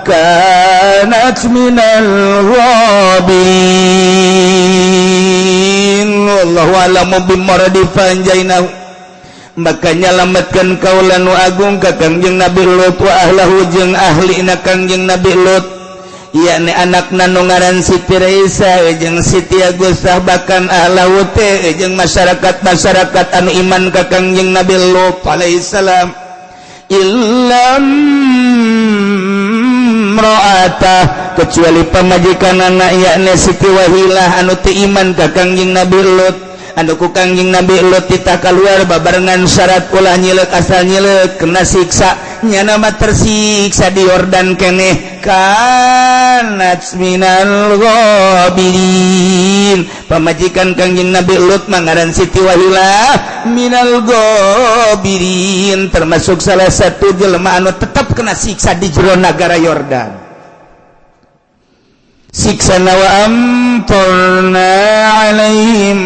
kanat minal ghabirin wallahu a'lamu bimaradi fanjainahu maka nyalametkeun kaula nu agung ka Kangjeng Nabi Lut wa ahlahu jeung ahlina Kangjeng Nabi Lut yakni anakna nu ngaran Siti Raisa jeung Siti Agusah bahkan ahlahu teh jeung masyarakat anu iman ka Kangjeng Nabi Lut alaihi salam illam imra'atah kecuali pamajikan anak yakni Siti Wahilah anu teu iman ka Kangjeng Nabi Lut anu ku Kangjeng Nabi Lut titah kaluar babarengan syarat ulah nyileuk asal nyileuk kena siksa nyana mah tersiksa di Yordan keneh kanat minal ghabirin pamajikan Kangjeng Nabi Lut mangaran Siti Wahilah minal ghabirin termasuk salah satu jelema anu tetap kena siksa di jero nagara Yordan siksa wa amtarna alaihim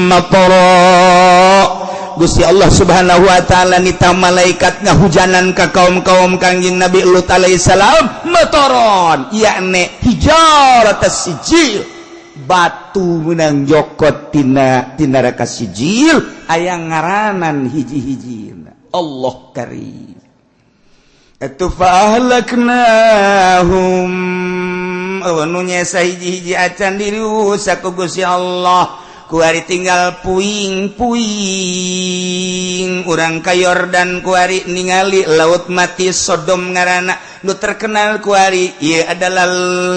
matara Gusti Allah Subhanahu wa taala nita malaikat ngahujanan ka kaum-kaum Kangjeng Nabi Lut alaihi salam mataron yakni hijarat sijil batu menang jokot tina neraka sijil aya ngaranan hiji-hijina Allah karim atu faahlaknahum nu nyesa hiji-hiji acan dirusak ku Gusti Allah kuari tinggal puing-puing urang ka Yordan kuari ningali laut mati Sodom ngaranna nu terkenal kuari ieu adalah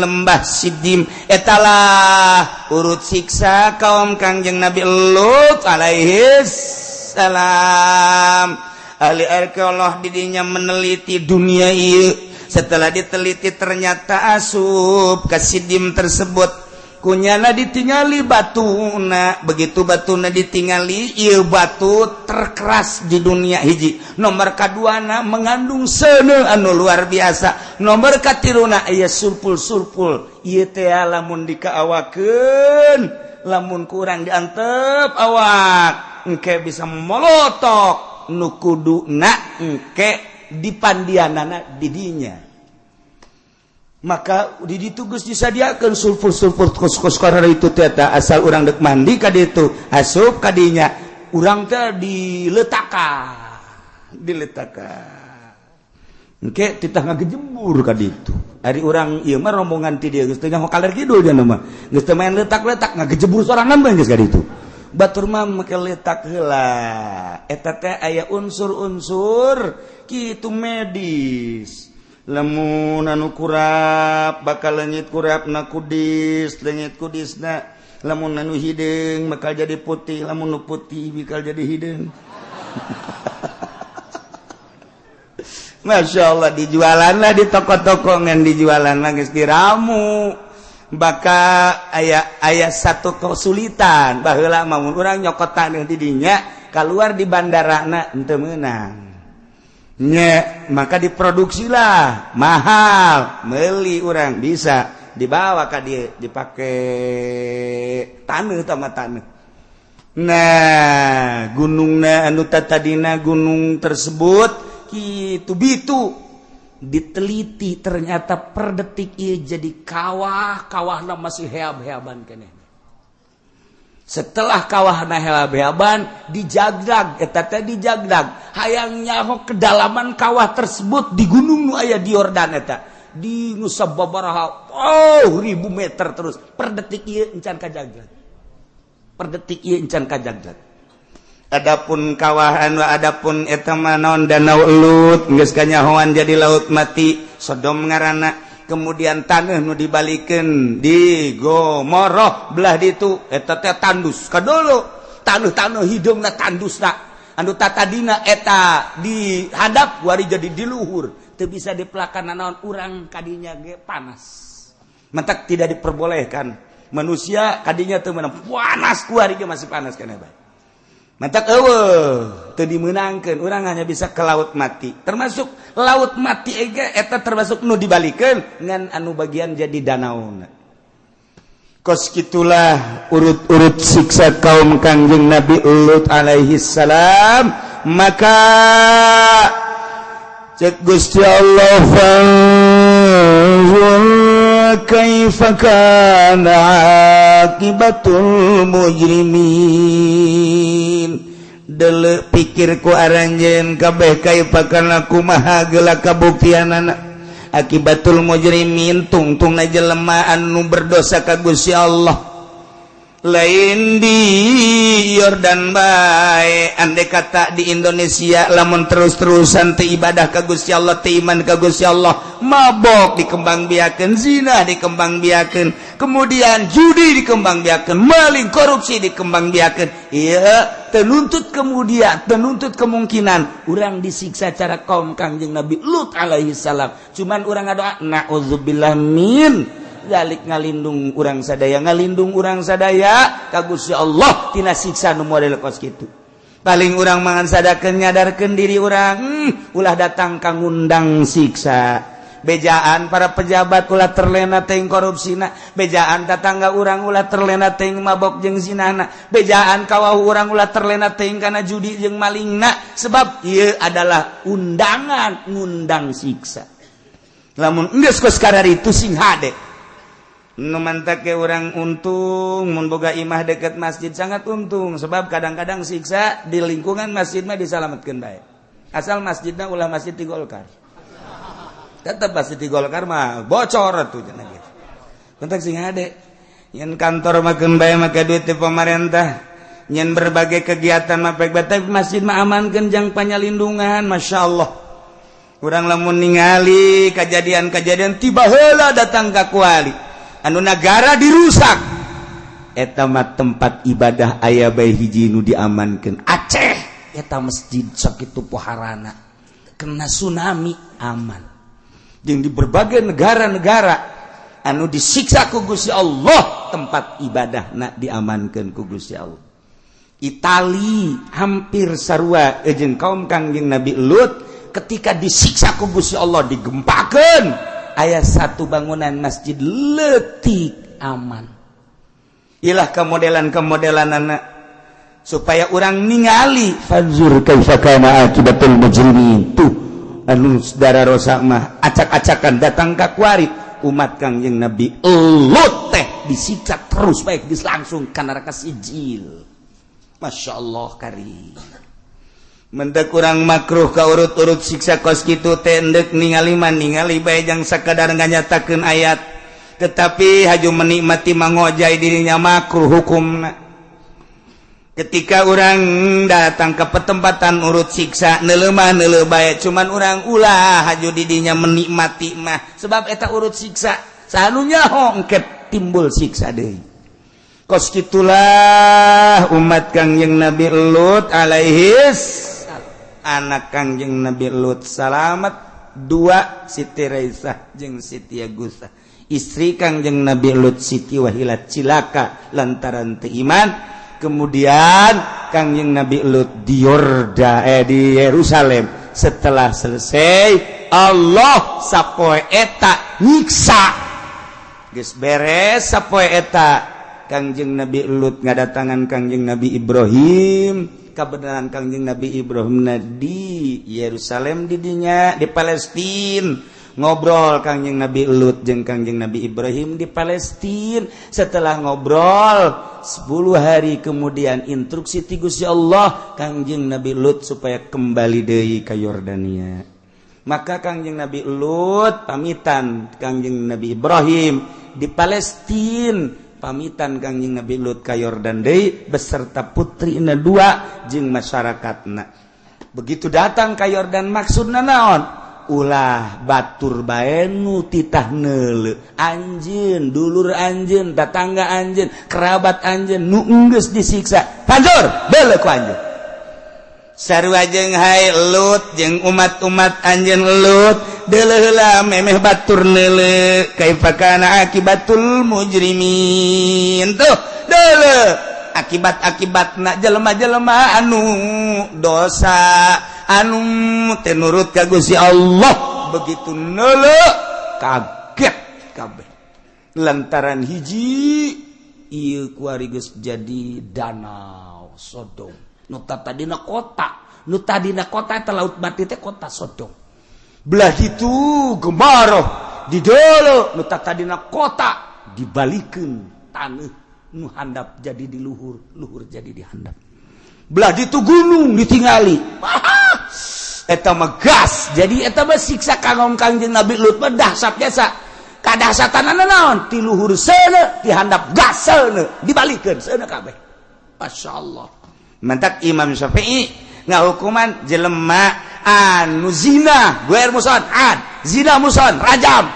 lembah Sidim etalah urut siksa kaum Kangjeng Nabi Lut alaihi salam ahli arkeolog didinya meneliti dunia ieu setelah diteliti ternyata asup ka Sidim tersebut kunyana ditingali batuna begitu batuna ditingali ieu batu terkeras di dunia hiji nomor kaduana mengandung seuneu anu luar biasa nomor katiruna aya sulfur ieu teh lamun dikaawakeun lamun kurang diantep awak engke bisa molotok nu kuduna engke dipandianana didinya maka di ditu geus disadiakeun sulfur kos karena itu teh asal urang dek mandi ka ditu asup ka dinya urang teh diletakan engke titah ngagejembur ka ditu ari urang ieu mah rombongan ti dieu geus teu nyaho kaler kidul cenah mah geus teu main letak-letak ngagejembur sorangan mah geus ka ditu batur mah make letak heula eta teh aya unsur-unsur kitu medis lamun anu kurap bakal leungit kurapna kudis leungit kudisna lamun anu hideung bakal jadi putih lamun nu putih bakal jadi hideung Masya Allah dijualan lah di toko-toko ngan dijualan lah geus diramu bakal aya satu kesulitan baheula mah mun urang nyokotan di dinya keluar di bandarana henteu meunang nya maka diproduksilah mahal meuli urang bisa dibawa ka dieu dipake taneuh tama taneuh nah gunungna anu tadina gunung tersebut kitu bitu diteliti ternyata per detik ieu jadi kawah-kawahna masih heab-heaban keneh setelah kawahna heab-heaban dijagdag eta teh dijagdag hayang nyaho kedalaman kawah tersebut di gunung nu aya di Yordan eta di nu sababaraha ribu meter terus per detik ieu encan kajagdag per detik ieu encan kajagdag adapun kawah anu adapun eta mah naon danau Lut geus kanyahoan jadi laut mati Sodom ngaranna kemudian taneuh nu dibalikeun di Gomorrah belah ditu eta teh tandus kadolo taneuh hidungna tandusna anu tatadina eta dihadap kuari jadi di luhur teu bisa dipelakana naon urang kadinya ge panas mentak tidak diperbolehkan manusia kadinya teu meunang panas kuari ge masih panas keneh bae mentak eueuh teu dimeunangkeun urang hanya bisa ke laut mati termasuk laut mati ege eta termasuk nu dibalikeun ngan anu bagian jadi danauna kos kitulah urut-urut siksa kaum Kangjeng Nabi Lut alaihi salam maka cek Gusti Allah kaifa kana akibatul mujrimin deuleu pikir ku aranjeun kabeh kaifa kana kumaha geula kabuktianana akibatul mujrimin tungtungna jelema anu berdosa ka Gusti Allah lain di Yordan bae andai kata di Indonesia lamun terus-terusan teu ibadah ka Gusti Allah teu iman ka Gusti Allah mabok dikembangbiakeun zina dikembangbiakeun kemudian judi dikembangbiakeun maling korupsi dikembangbiakeun ieu teu nuntut kemudian teu nuntut kemungkinan urang disiksa cara kaum Kangjeng Nabi Lut alaihi salam cuman urang ngadoa naudzubillah min zalik ngalindung urang sadaya ka Gusti Allah tina siksa nu model kos kitu paling urang mangan sadakeun nyadarkeun diri urang ulah datang ka ngundang siksa bejaan para pejabat ulah terlena teuing korupsina bejaan tetangga urang ulah terlena teuing mabok jeung zinana bejaan kawah urang ulah terlena teuing kana judi jeung malingna sebab ieu adalah undangan ngundang siksa lamun geus kos kararitu sing hade nu mantake urang untung mun boga imah deket masjid sangat untung sebab kadang-kadang siksa di lingkungan masjid mah disalametkeun bae asal masjidna ulah masjid di Golkar tetep masjid di Golkar mah bocor atuh cenah kitu penting sing hade yen kantor makeun bae make duit ti pemerintah yen berbagai kegiatan mah baik bae masjid mah amankeun jang panyalindungan masyaallah urang lamun ningali kejadian-kejadian tiba heula datang ka kuali anu negara dirusak eta mah tempat ibadah aya bae hiji nu diamankeun Aceh eta masjid sakitu poharana kena tsunami aman jeung di berbagai negara-negara anu disiksa ku Gusti Allah tempat ibadahna diamankeun ku Gusti Allah Itali hampir sarua jeung kaum Kangjeng Nabi Lut ketika disiksa ku Gusti Allah digempakeun aya satu bangunan masjid leutik aman ilah kemodelan anak supaya orang ningali fanzur kaifa kana akibatul mujrimin tuh anu saudara rosak mah acak-acakan datang ka kuari umat Kangjeng Nabi Lut teh disiksa terus baik dilangsung ka neraka sijil masyaallah karim mentek kurang makruh ka urut-urut siksa kos kitu teh endek ningali bae jang sakadar nganyatakeun ayat tetapi haju menikmati mangojai dirinya makruh hukumna ketika urang datang ke pertempatan urut siksa neuleuh bae cuman urang ulah haju didinya menikmati mah sebab eta urut siksa sanunya hongket timbul siksa deui kos kitulah umat Kangjeng Nabi Lut alaihis anak Kangjeng Nabi Lut salamet dua Siti Raisah jeung Siti Agusah istri Kangjeng Nabi Lut Siti Wahilah cilaka lantaran teu iman kemudian Kangjeng Nabi Lut di Yerusalem setelah selesai Allah sapoe eta nyiksa geus beres sapoe eta Kangjeng Nabi Lut ngadatangan Kangjeng Nabi Ibrahim kebenaran Kangjeng Nabi Ibrahim di Yerusalem didinya di Palestina ngobrol Kangjeng Nabi Lut jeung Kangjeng Nabi Ibrahim di Palestina setelah ngobrol 10 hari kemudian instruksi ti Gusti Allah Kangjeng Nabi Lut supaya kembali deui ka Yordania maka Kangjeng Nabi Lut pamitan Kangjeng Nabi Ibrahim di Palestina pamitan Kangjeng Nabi Lut ka Yordan deui beserta putrina 2 jeung masyarakatna. Begitu datang ka Yordan maksudna naon? Ulah batur bae nu titah neuleuh. Anjeun, dulur anjeun, tetangga anjeun, kerabat anjeun nu geus disiksa. Panjur, beuleuh ku anjeun. Sarua jeung hai Lut jeung umat-umat anjeun Lut deuleuh heula memeh batur neuleuh kaifa kana akibatul mujrimin tuh deuleuh akibat-akibatna jelema-jelema anu dosa anu teu nurut ka Gusti Allah begitu neuleuh kaget kabeh lantaran hiji ieu kuari geus jadi danau Sodom nu tadina kota eta laut mati teh kota Sodom belah itu gemaroh di dolo nu tadina kota dibalikeun taneuh nu handap jadi di luhur jadi di handap belah itu gunung ditingali eta mah gas jadi eta mah siksa kaum Kangjeng Nabi Lut mah dahsyat biasa ibadah satanana naon ti luhur seuneu ti handap gas seuneu dibalikeun seuneu kabeh masyaallah mantak Imam Syafi'i ngahukuman jelema anu zina guer muson zina muson rajam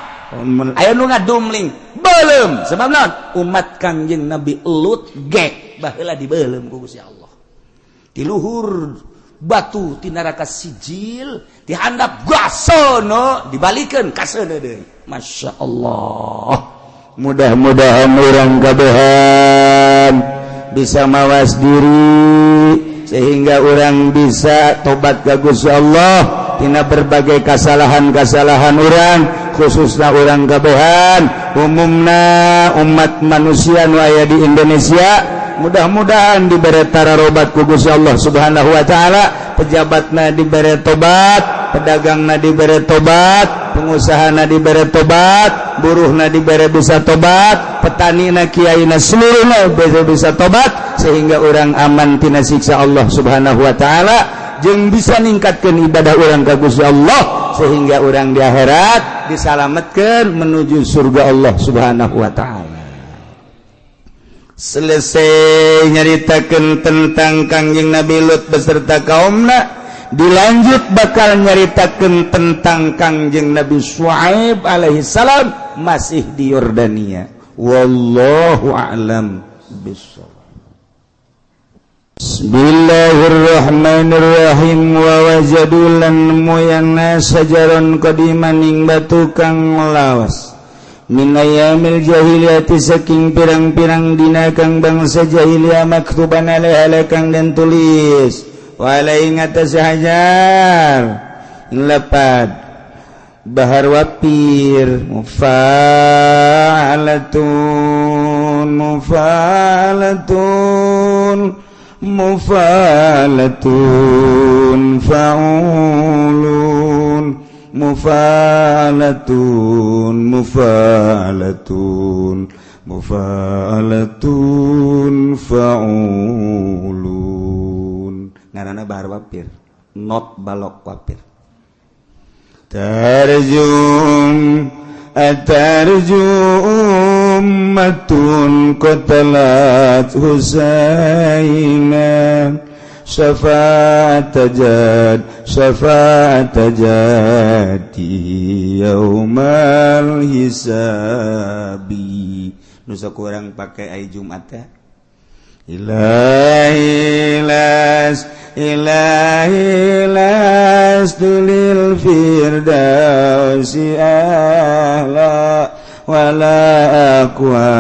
aya nu ngadumling beuleum sebab naon umat Kangjeng Nabi Lut gek baheula dibeulem ku Gusti Allah ti luhur batu ti neraka sijil dihandap gasono dibalikeun ka seuneu deui masyaallah mudah-mudahan urang kabehan bisa mawas diri sehingga orang bisa tobat ka Gusti Allah tina berbagai kesalahan-kesalahan urang khususna urang kabehan umumna umat manusia nu aya di Indonesia mudah-mudahan diberi tararobat ku Gusti Allah Subhanahu wa taala pejabatna diberi tobat pedagangna diberi tobat pengusahana diberi tobat buruhna diberi bisa tobat petanina kiaina seluruhna bisa tobat sehingga orang aman tina siksa Allah Subhanahu wa taala jeung bisa ningkatkeun ibadah urang ka Gusti Allah sehingga orang di akhirat disalametkeun menuju surga Allah Subhanahu wa taala. Selesai nyaritakeun tentang Kangjeng Nabi Lut beserta kaumna, dilanjut bakal nyaritakeun tentang Kangjeng Nabi Syuaib alaihi salam masih di Yordania. Wallahu a'lam bishawab. Bismillahirrahmanirrahim. Wa wajadu lan moyangna sajaron qadiman ing batu kang lawas min ayamil jahiliyati saking pirang-pirang dina kang bangsa jahiliyah maktuban alaiha kang dan tulis walai ngatas hajar lapad bahar wapir mufalatun faulun mufalatun faulun ngaranna bahar wapir not balok wapir tarjum ummatun qatalat Husaina syafaat jadi yaumal hisabi nusa kurang pakai ai Jumat ya ilahilas tulil firdausi ahla wala aqwa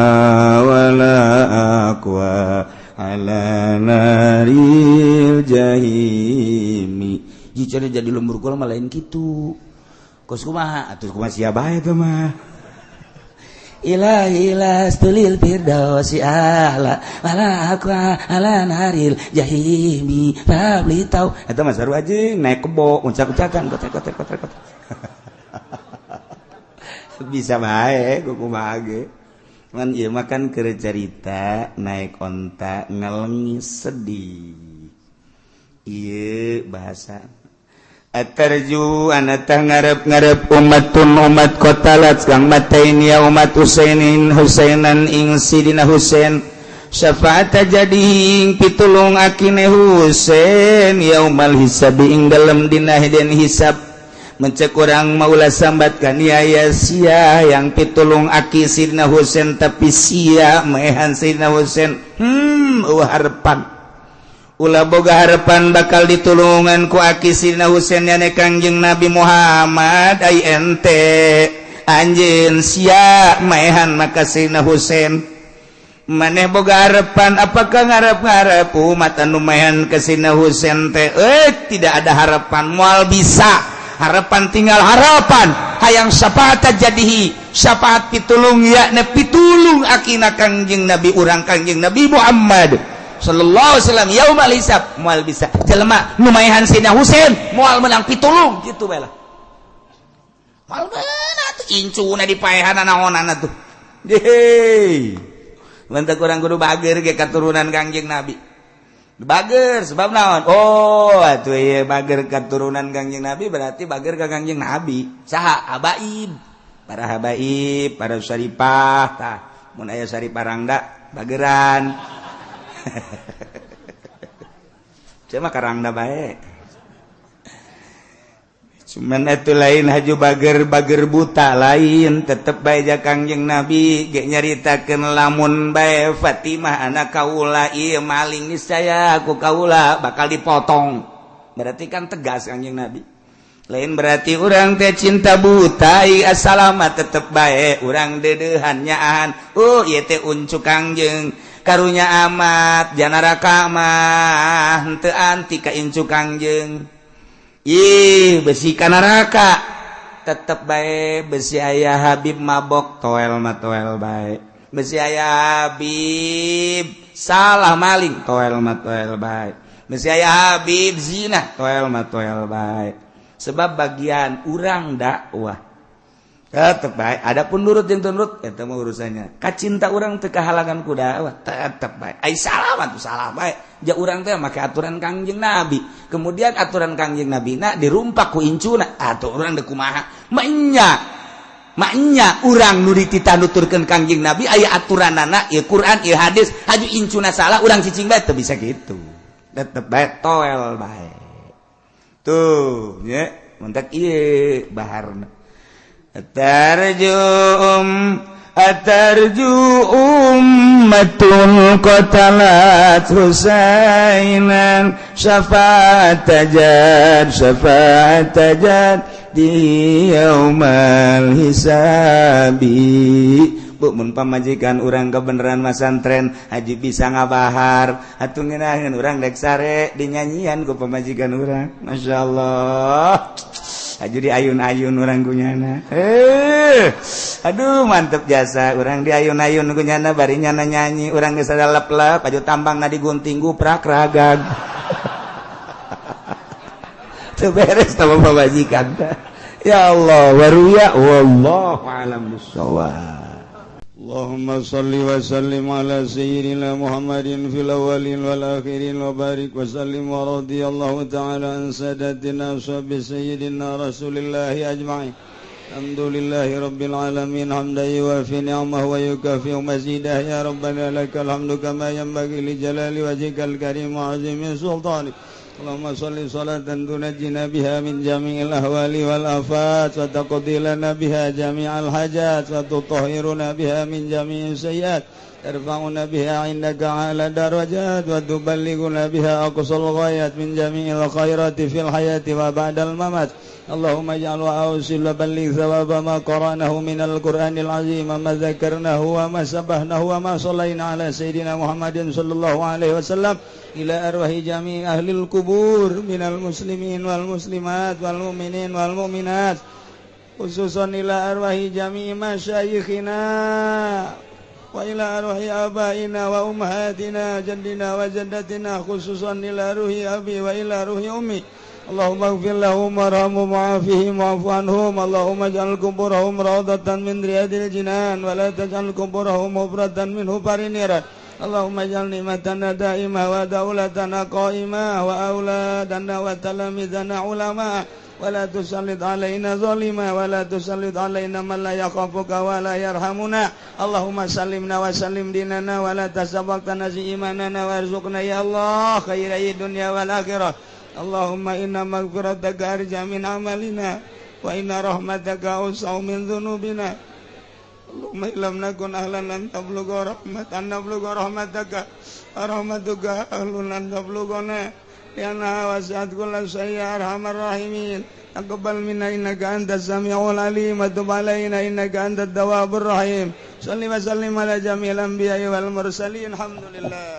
ala naril jahimi jika jadi lembur kula mah lain kitu kos kumaha atuh kumaha sia bae teh mah ilahilas tulil firdausi ahla wala aqwa ala naril jahimi rabli tau eta mah saru anjing naik kebo uncak-uncakan kotek bisa bae kumaha ge man ieu mah kan keur carita naik onta ngalengis sedih ieu bahasa atarju anata ngarep umat qatalat kang mataini ya umat Husainan ing sidina Husain syafaat jadi ing pitulung akine Husain yaumal hisab ing dalem dina den hisab mencek orang maulah sambatkan ya sia yang pitulung aki Sidna Husain tapi sia mehan Sidna Husain harapan ulah boga harapan bakal ditulungan ku aki Sidna Husain yana Kangjeng Nabi Muhammad ai ente anjeun sia mehan maka Sidna Husain maneh boga harapan apakah ngarep-ngarep umat anu mehan ke Sidna Husain teh tidak ada harapan moal bisa harapan tinggal harapan hayang syafaat jadihi syafaat pitulung yakni pitulung akina Kangjeng Nabi urang Kangjeng Nabi Muhammad sallallahu alaihi wasallam yaumal hisab moal bisa jelema nu maehan Sidna Husain moal menang pitulung kitu bae lah moal beuna atuh incuna dipaehan naonana tuh deui mantak urang kudu bager ge katurunan Kangjeng Nabi bager sebab naon atuh ieu bager katurunan Kangjeng Nabi berarti bager ka Kangjeng Nabi saha abaib para habaib, para syarifah, tah mun aya syarifah rangda bageran. Cuma karangda bae. Cuman itu lain haju bager buta lain tetep bae ja Kangjeng Nabi ge nyaritakeun lamun bae Fatimah anak kaula ieu maling niscaya aku kaula bakal dipotong. Berarti kan tegas Kangjeng Nabi. Lain berarti urang teh cinta buta assalamat tetep bae urang deudeuhan nyaan. Ieu teh uncu Kangjeng karunya amat janaraka mah henteu anti ka incu Kangjeng. Besi ka neraka tetep bae besi aya Habib mabok toel mah toel bae besi aya Habib salah maling toel mah toel bae besi aya Habib zina toel mah toel bae sebab bagian urang dakwah tetep bae adapun nurut jeung teu nurut eta mah urusannya kacinta urang teu kahalangan ku dakwah tetep bae ai salah mah tu salah bae ja urang teh make aturan Kangjeng Nabi kemudian aturan Kangjeng Nabi na dirumpak ku incuna atuh urang deuk kumaha maknya urang nu dititanuturkeun Kangjeng Nabi aya aturanana ieu Quran ieu hadis haju incuna salah urang cicing bae teu bisa kitu tetep bae toel bae tuh nya mentek ieu baharna Atarju ummatul qatalat Husainan syafaat tajad di yaumal hisabi. Bu mun pamajikan urang kebenaran masantren haji bisa ngabahar atuh ngeunaheun urang dek sare dinyanyian ku pamajikan urang masyaallah. Aju di ayun-ayun urang kunyana. Aduh mantep jasa urang di ayun-ayun kunyana bari nyana nyanyi urang geus sadalep-lep aju tambangna digunting guprak ragag. Teu beres tambah pamajikan. Ya Allah waruya wallahu a'lam bissawab. Allahumma salli wa sallim ala sayyidina Muhammadin fil awwalin wal akhirin wa barik wa sallim wa radiyallahu ta'ala an sadatina sahbi sayyidina rasulillahi ajma'in. Alhamdulillahi rabbil alamin hamdan yuwafi ni'amahu wa yukafi mazidah ya rabbana lakal hamdu kama yanbaghi li jalali wajhikal karim wa azimi sultanik. Allahumma salli salatan tunajjina biha min jami'il ahwali wal afat wa taqdi lana biha jami'al hajat wa tutahhiruna biha min jami'is sayyiat tarfa'una biha 'indaka 'ala darajat wa tuballighuna biha aqsal ghayat min jami'il khairati fil hayati wa ba'dal mamat. Allahumma ij'al wa awsil wa balligh thawaba ma qara'nahu minal qur'anil 'azim wa ma dzakarnahu wa ma sabahnahu wa ma shallaina 'ala sayyidina Muhammadin sallallahu alaihi wasallam ila arwahi jami' ahlil kubur minal muslimin wal muslimat wal mu'minin wal mu'minat khususan ila arwahi jami' masyayikhina wa ila arwahi abaina wa ummahatina jaddina wa jaddatina khususan ila ruhi abi wa ila ruhi ummi. Allahumma ighfir lahum warhamhum wa'afihim wa'fu anhum. Allahumma ij'al kuburahum rawdatan min riyadil jinan wa la taj'al kuburahum hubratan min hubarin niran. Allahumma ij'al ni'matana da'imah wa daulatana qa'imah wa auladana wa talamidana ulama wa la tusallit alaina zalima wa la tusallit alaina man la yakhafuka wa la yarhamuna. Allahumma sallimna wa sallim dinana wa la tasabaqtana zi imanana warzuqna ya Allah khairai dunya wal akhirah. Allahumma inna maghfirataka arja min amalina wa inna rahmataka awsa'u min dhunubina. Allahumma illam nakun ahlan an tablugha rahmataka rahmatuka ahlun an tablughana ya wasi'at kulla shay'in arhamar rahimin. Taqabbal minna innaka antas sami'ul alim wa tub alaina innaka antat tawwabur rahim. Shalli wa sallim ala jamil anbiya'i wal mursalin. Alhamdulillah.